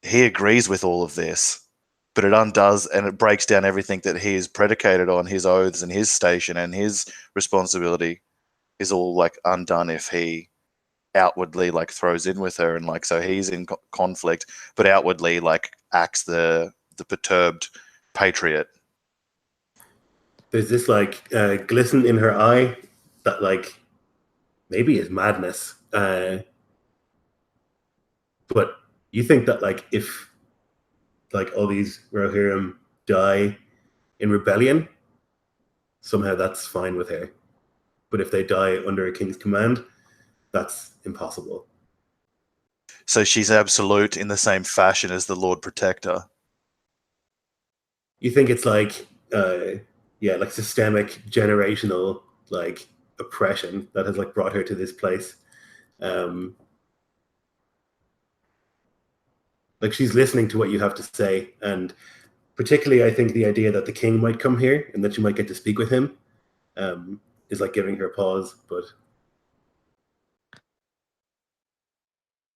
he agrees with all of this, but it undoes and it breaks down everything that he is predicated on. His oaths and his station and his responsibility is all undone if he outwardly throws in with her, and so he's in conflict, but outwardly acts the perturbed patriot. There's this glisten in her eye that maybe is madness. But you think that if all these Rohirrim die in rebellion, somehow that's fine with her. But if they die under a king's command, that's impossible. So she's absolute in the same fashion as the Lord Protector. You think it's systemic, generational oppression that has brought her to this place. Like, she's listening to what you have to say, and particularly, I think the idea that the king might come here and that you might get to speak with him is like giving her pause. But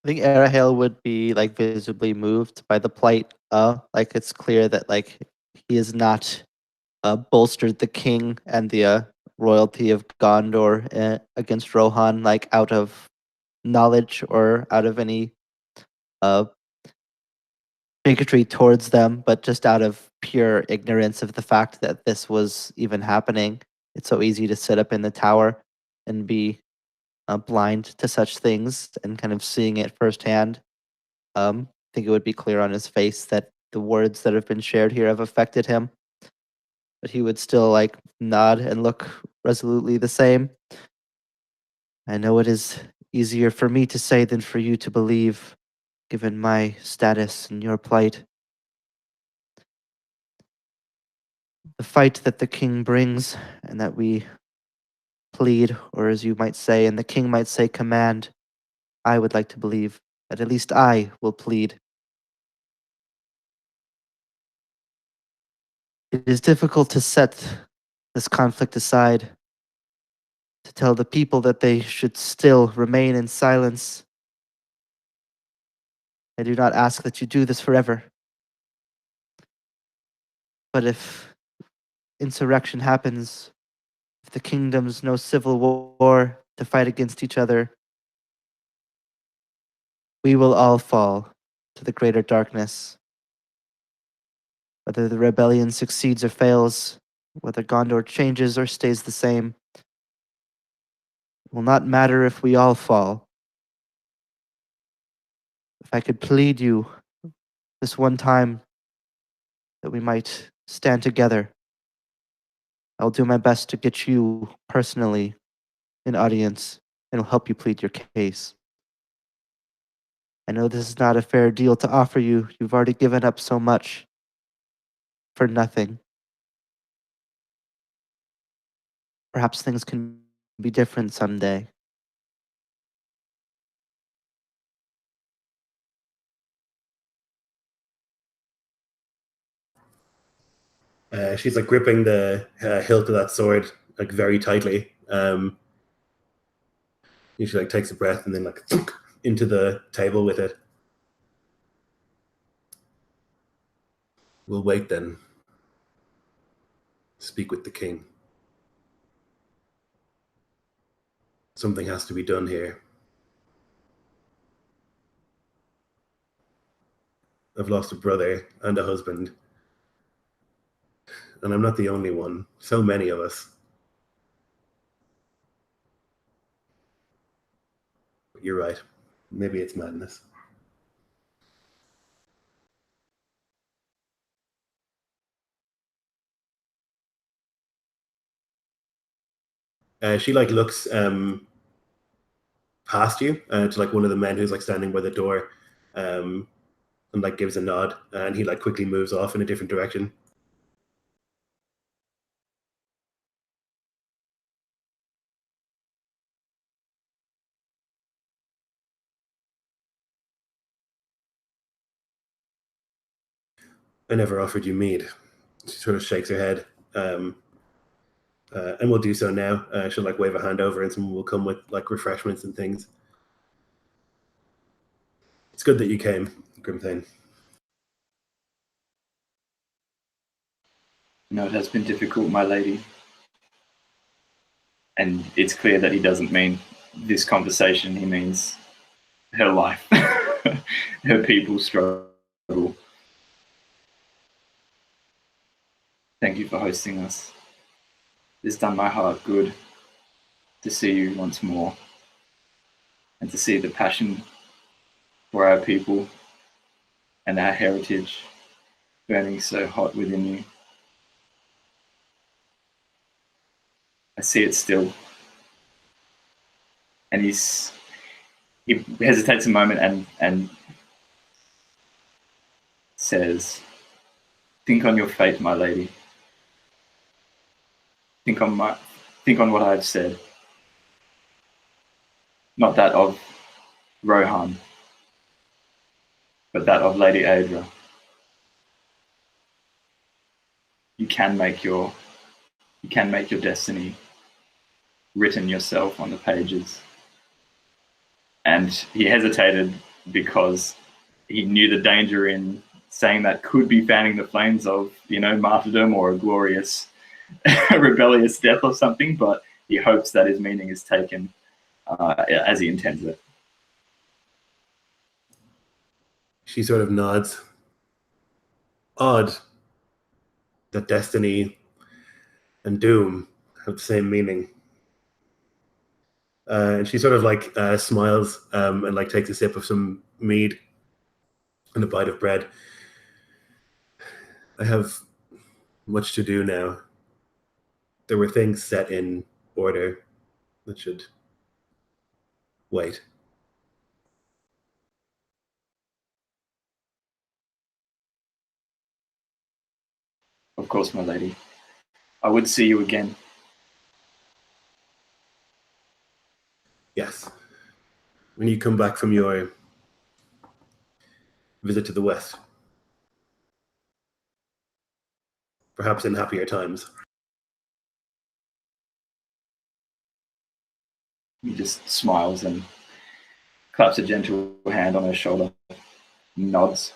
I think Arahale would be like visibly moved by the plight. Like it's clear that like he has not bolstered the king and the royalty of Gondor against Rohan, like out of knowledge or out of any uh bigotry towards them, but just out of pure ignorance of the fact that this was even happening. It's so easy to sit up in the tower and be blind to such things and kind of seeing it firsthand. I think it would be clear on his face that the words that have been shared here have affected him, but he would still like nod and look resolutely the same. I know it is easier for me to say than for you to believe, given my status and your plight. The fight that the king brings and that we plead, or as you might say, and the king might say command, I would like to believe that at least I will plead. It is difficult to set this conflict aside, to tell the people that they should still remain in silence. I do not ask that you do this forever. But if insurrection happens, if the kingdoms know civil war to fight against each other, we will all fall to the greater darkness. Whether the rebellion succeeds or fails, whether Gondor changes or stays the same, it will not matter if we all fall. If I could plead you this one time that we might stand together, I'll do my best to get you personally an audience and will help you plead your case. I know this is not a fair deal to offer you. You've already given up so much for nothing. Perhaps things can be different someday. she's like gripping the hilt of that sword like very tightly. She like takes a breath and then like thunk, into the table with it. We'll wait then. Speak with the king. Something has to be done here. I've lost a brother and a husband. And I'm not the only one. So many of us. But you're right. Maybe it's madness. She like looks past you to like one of the men who's like standing by the door, and like gives a nod, and he like quickly moves off in a different direction. I never offered you mead. She sort of shakes her head. And we'll do so now. She'll like wave a hand over and someone will come with like refreshments and things. It's good that you came, Grimthane. No, it has been difficult, my lady. And it's clear that he doesn't mean this conversation, he means her life, her people's struggle. Thank you for hosting us. It's done my heart good to see you once more and to see the passion for our people and our heritage burning so hot within you. I see it still. And he hesitates a moment and says, think on your fate, my lady. Think on what I've said. Not that of Rohan. but that of Lady Aedra. You can make your destiny written yourself on the pages. And he hesitated because he knew the danger in saying that could be fanning the flames of, martyrdom or a glorious rebellious death or something, but he hopes that his meaning is taken as he intends it. She sort of nods. Odd that destiny and doom have the same meaning. And she sort of like smiles and like takes a sip of some mead and a bite of bread. I have much to do now. There were things set in order that should wait. Of course, my lady. I would see you again. Yes. When you come back from your visit to the West. Perhaps in happier times. He just smiles and claps a gentle hand on her shoulder, nods.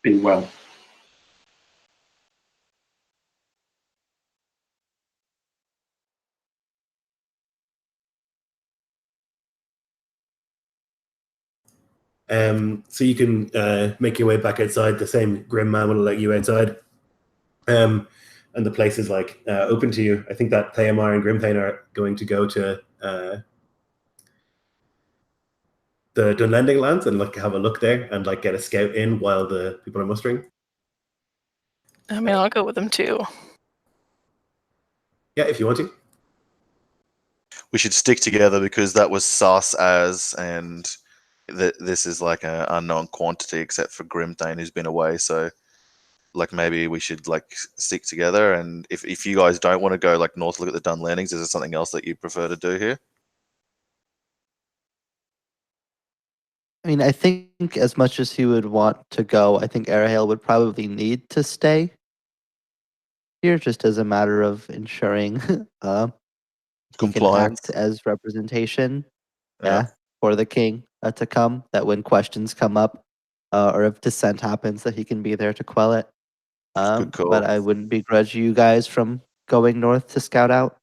Be well. So you can make your way back outside. The same grim man will let you outside. And the place is like open to you. I think that Theomar and Grimthane are going to go to the Dunlending lands and like have a look there and like get a scout in while the people are mustering. I mean, I'll go with them too. Yeah, if you want to. We should stick together because that was sus as, and this is like an unknown quantity except for Grimthane who's been away. So, like, maybe we should like stick together. And if you guys don't want to go like north, look at the Dunlandings, is there something else that you prefer to do here? I mean, I think as much as he would want to go, I think Arahale would probably need to stay here just as a matter of ensuring he can Compliance. act as representation Yeah. for the king to come, that when questions come up or if dissent happens, that he can be there to quell it. Good call. But I wouldn't begrudge you guys from going north to scout out.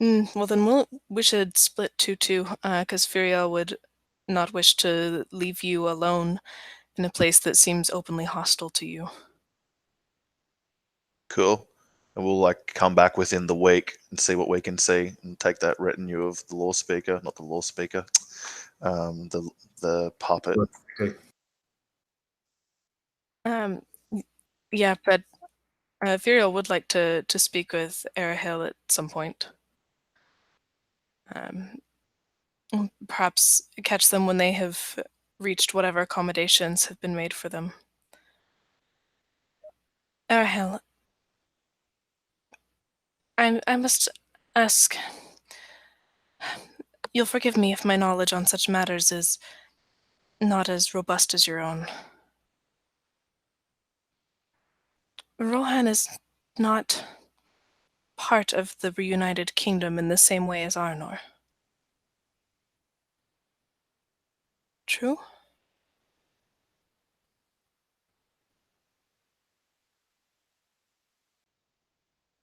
Well, then we should split 2-2, because Furiel would not wish to leave you alone in a place that seems openly hostile to you. Cool. And we'll like come back within the week and see what we can see and take that retinue of the law speaker, not the law speaker, the puppet. Okay. Yeah, but Furiel would like to speak with Arahale at some point. Perhaps catch them when they have reached whatever accommodations have been made for them. Arahale, I must ask. You'll forgive me if my knowledge on such matters is not as robust as your own. Rohan is not part of the reunited kingdom in the same way as Arnor. True?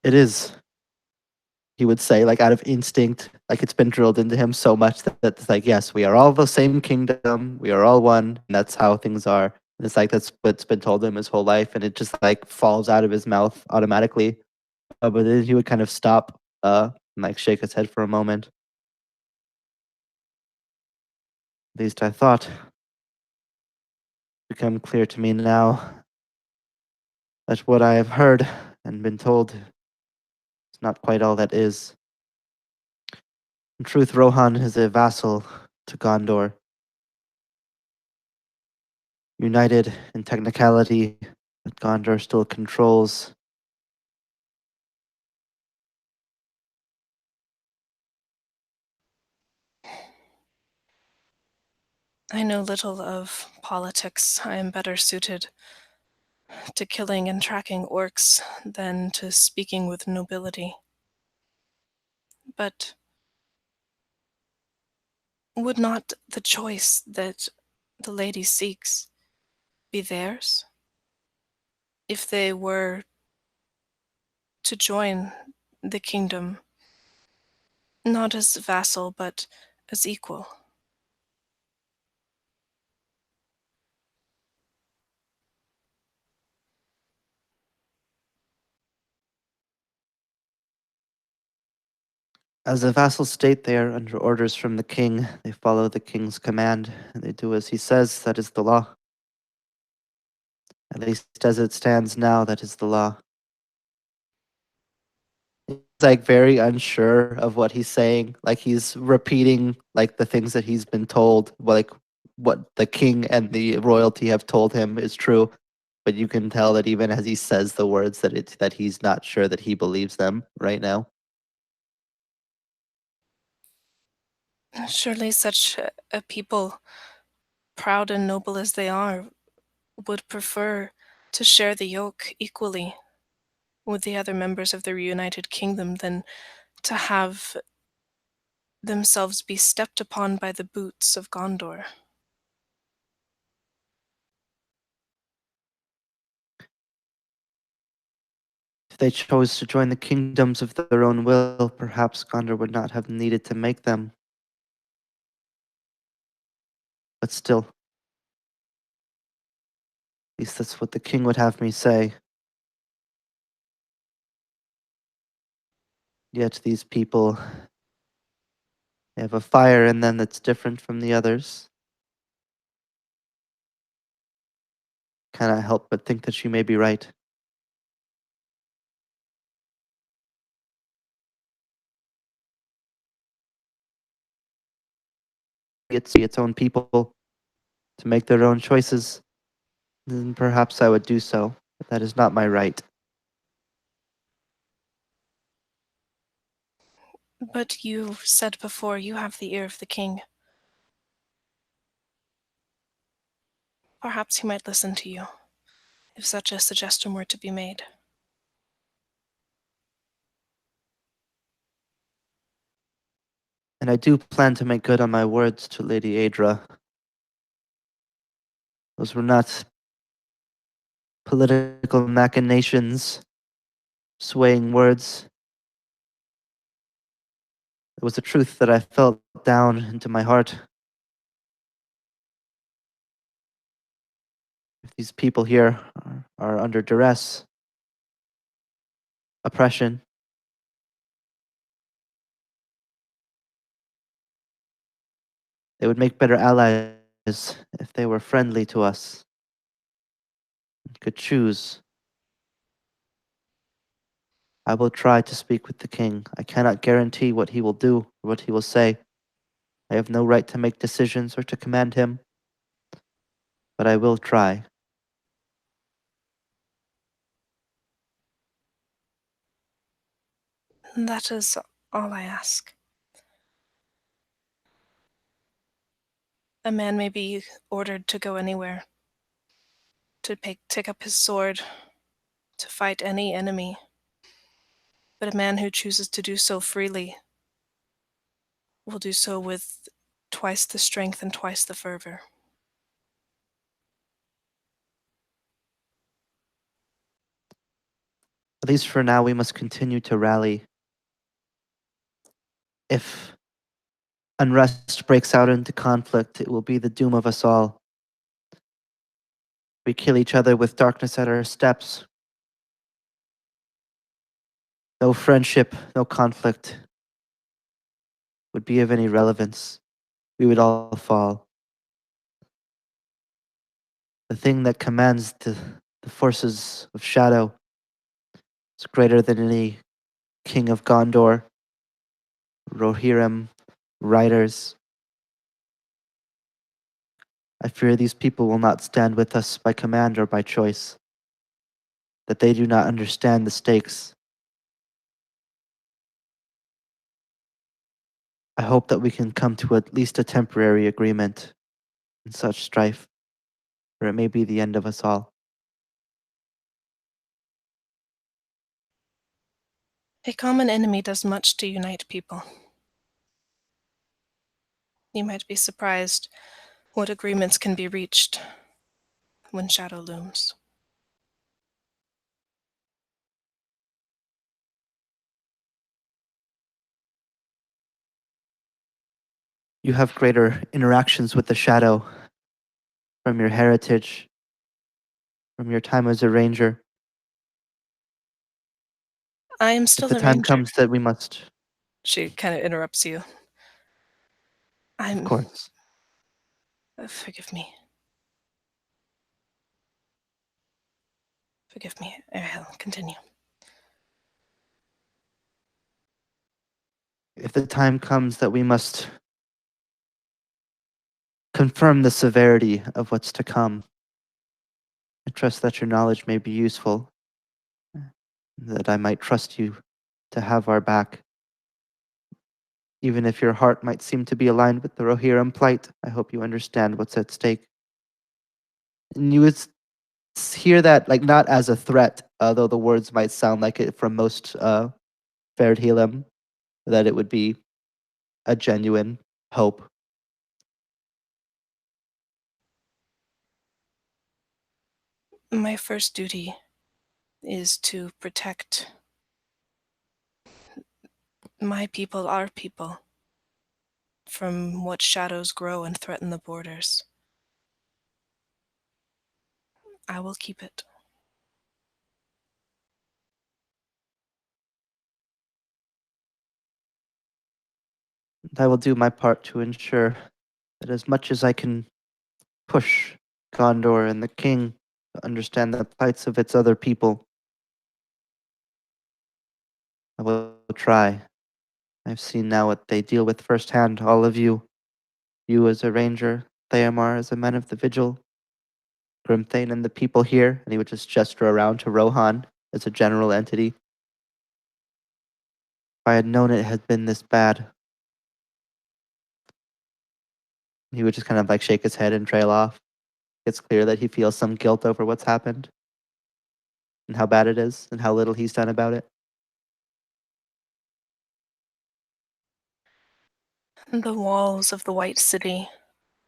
It is, he would say, like out of instinct, like it's been drilled into him so much that it's like, yes, we are all the same kingdom, we are all one, and that's how things are. And it's like that's what's been told him his whole life, and it just like falls out of his mouth automatically. But then he would kind of stop and like shake his head for a moment. At least I thought. It's become clear to me now that what I have heard and been told is not quite all that is. In truth, Rohan is a vassal to Gondor. United in technicality, but Gondor still controls I know little of politics. I am better suited to killing and tracking orcs than to speaking with nobility. But would not the choice that the lady seeks be theirs if they were to join the kingdom, not as vassal but as equal? As a vassal state, they are under orders from the king. They follow the king's command, and they do as he says. That is the law. At least as it stands now, that is the law. He's like very unsure of what he's saying. Like he's repeating like the things that he's been told, like what the king and the royalty have told him is true. But you can tell that even as he says the words that he's not sure that he believes them right now. Surely such a people, proud and noble as they are, would prefer to share the yoke equally with the other members of the reunited kingdom than to have themselves be stepped upon by the boots of Gondor. If they chose to join the kingdoms of their own will, perhaps Gondor would not have needed to make them. But still, at least that's what the king would have me say. Yet these people, they have a fire in them that's different from the others. Cannot help but think that she may be right. Its own people to make their own choices, then perhaps I would do so. But that is not my right. But you said before you have the ear of the king. Perhaps he might listen to you, if such a suggestion were to be made. And I do plan to make good on my words to Lady Aedra. Those were not political machinations, swaying words. It was the truth that I felt down into my heart. If these people here are under duress, oppression, they would make better allies if they were friendly to us, could choose. I will try to speak with the king. I cannot guarantee what he will do or what he will say. I have no right to make decisions or to command him, but I will try. That is all I ask. A man may be ordered to go anywhere, to take up his sword, to fight any enemy. But a man who chooses to do so freely will do so with twice the strength and twice the fervor. At least for now, we must continue to rally. If unrest breaks out into conflict, it will be the doom of us all. We kill each other with darkness at our steps. No friendship, no conflict would be of any relevance. We would all fall. The thing that commands the forces of shadow is greater than any king of Gondor, Rohirrim, riders. I fear these people will not stand with us by command or by choice, that they do not understand the stakes. I hope that we can come to at least a temporary agreement. in such strife, for it may be the end of us all. A common enemy does much to unite people. You might be surprised what agreements can be reached when shadow looms. You have greater interactions with the shadow from your heritage, from your time as a ranger. I am If still the a time ranger. comes that we must, She kind of interrupts you. of course. Forgive me. Forgive me. I'll continue. If the time comes that we must confirm the severity of what's to come, I trust that your knowledge may be useful, that I might trust you to have our back. Even if your heart might seem to be aligned with the Rohirrim plight, I hope you understand what's at stake. And you would hear that, like, not as a threat, though the words might sound like it from most Fared Helam, that it would be a genuine hope. My first duty is to protect my people, our people, from what shadows grow and threaten the borders. I will keep it. And I will do my part to ensure that as much as I can push Gondor and the king to understand the plights of its other people, I will try. I've seen now what they deal with firsthand, all of you. You as a ranger, Theomar as a man of the vigil, Grimthane and the people here, and he would just gesture around to Rohan as a general entity. If I had known it had been this bad, he would just kind of like shake his head and trail off. It's clear that he feels some guilt over what's happened and how bad it is and how little he's done about it. The walls of the White City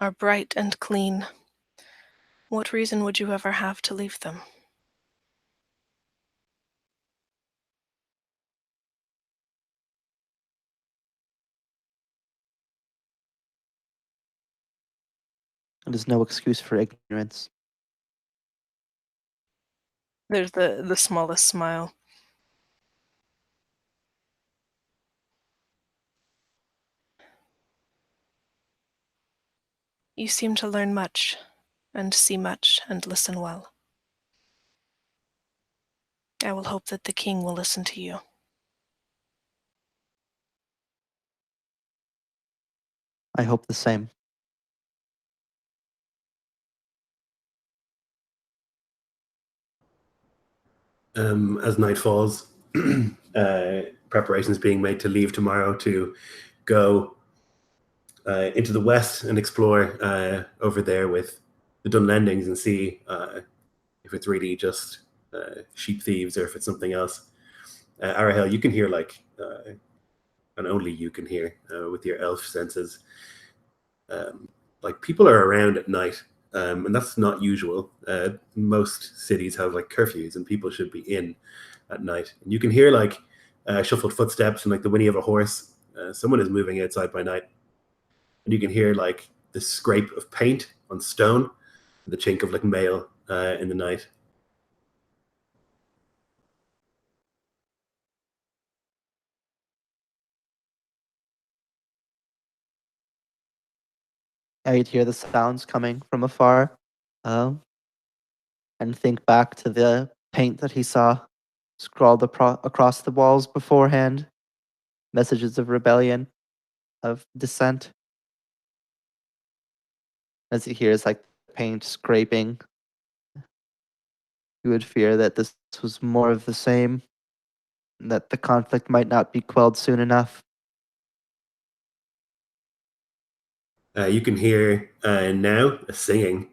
are bright and clean. What reason would you ever have to leave them? It is no excuse for ignorance. There's the smallest smile. You seem to learn much, and see much, and listen well. I will hope that the king will listen to you. I hope the same. As night falls, preparations being made to leave tomorrow to go into the west and explore over there with the Dunlendings and see if it's really just sheep thieves or if it's something else. Arahel, you can hear and only you can hear with your elf senses, like people are around at night, and that's not usual. Most cities have like curfews, and people should be in at night. And you can hear like shuffled footsteps and like the whinny of a horse. Someone is moving outside by night, and you can hear like the scrape of paint on stone, the chink of like mail in the night. I'd hear the sounds coming from afar, and think back to the paint that he saw scrawled across the walls beforehand, messages of rebellion, of dissent. As he hears like paint scraping, he would fear that this was more of the same, and that the conflict might not be quelled soon enough. You can hear now a singing,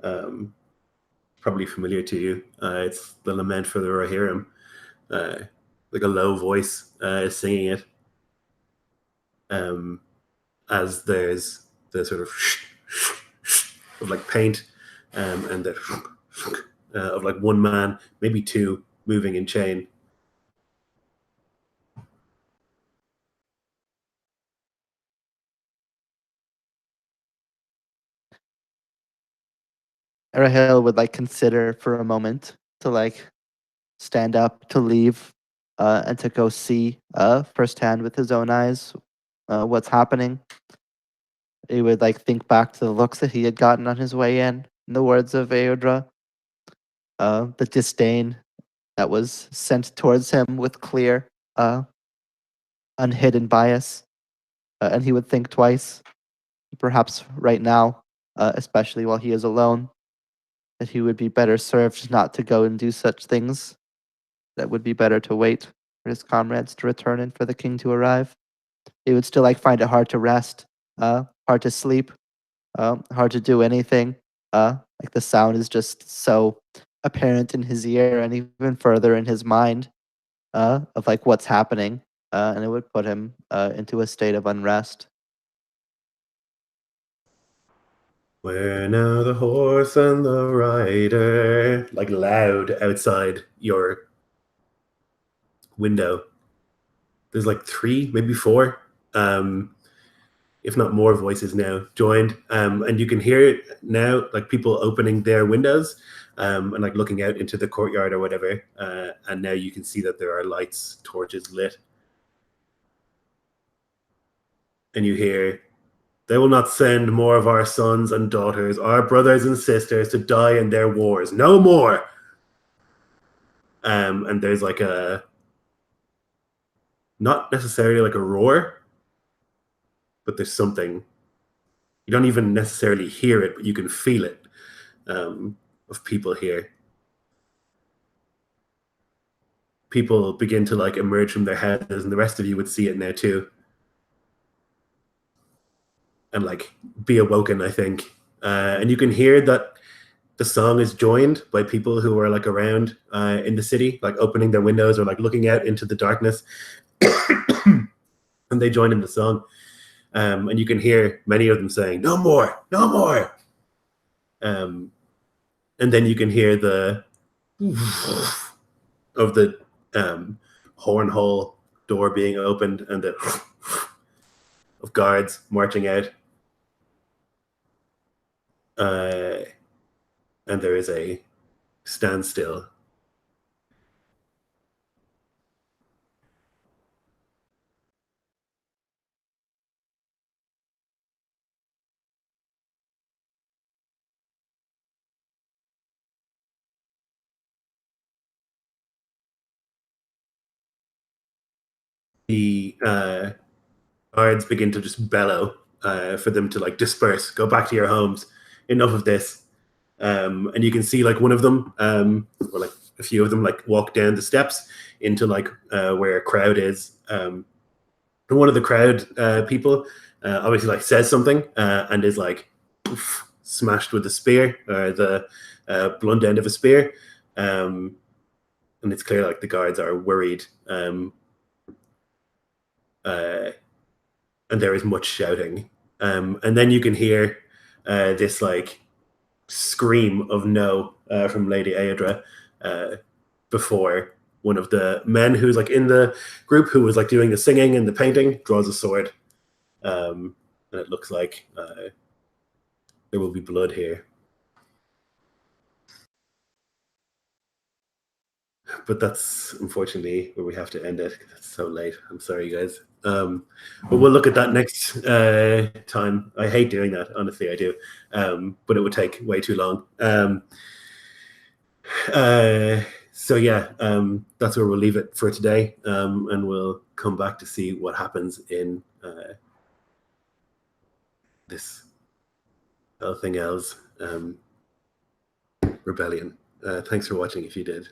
probably familiar to you. It's the Lament for the Rohirrim. Like a low voice is singing it, as there's the sort of like paint, and the of like one man, maybe two, moving in chain. Rahel would like consider for a moment to like stand up to leave, and to go see firsthand with his own eyes what's happening. He would like think back to the looks that he had gotten on his way in the words of Eodra, the disdain that was sent towards him with clear, unhidden bias, and he would think twice, perhaps right now, especially while he is alone, that he would be better served not to go and do such things. That would be better to wait for his comrades to return and for the king to arrive. He would still like find it hard to rest, hard to sleep, hard to do anything. Like the sound is just so apparent in his ear and even further in his mind, of like what's happening, and it would put him into a state of unrest. Where now the horse and the rider? Like loud outside your window. There's like three, maybe four, if not more voices now joined. And you can hear it now, like people opening their windows, and like looking out into the courtyard or whatever. And now you can see that there are lights, torches lit. And you hear, "They will not send more of our sons and daughters, our brothers and sisters, to die in their wars. No more." And there's like a, not necessarily like a roar, but there's something. You don't even necessarily hear it, but you can feel it, of people here. People begin to like emerge from their houses, and the rest of you would see it now too, and like be awoken, I think. And you can hear that the song is joined by people who are like around in the city, like opening their windows or like looking out into the darkness, and they join in the song. And you can hear many of them saying, "No more, no more." And then you can hear the of the horn hole door being opened and the of guards marching out. And there is a standstill. The guards begin to just bellow for them to like disperse, go back to your homes. Enough of this. And you can see like one of them, or like a few of them, like walk down the steps into like where a crowd is. And one of the crowd people obviously like says something and is like smashed with a spear, or the blunt end of a spear. And it's clear like the guards are worried. And there is much shouting. And then you can hear this like scream of no from Lady Aedra before one of the men who's like in the group who was like doing the singing and the painting draws a sword. And it looks like there will be blood here. But that's unfortunately where we have to end it. It's so late. I'm sorry, guys. But we'll look at that next time. I hate doing that, honestly, I do. But it would take way too long. So yeah, that's where we'll leave it for today, and we'll come back to see what happens in this All Thing Else rebellion. Thanks for watching if you did.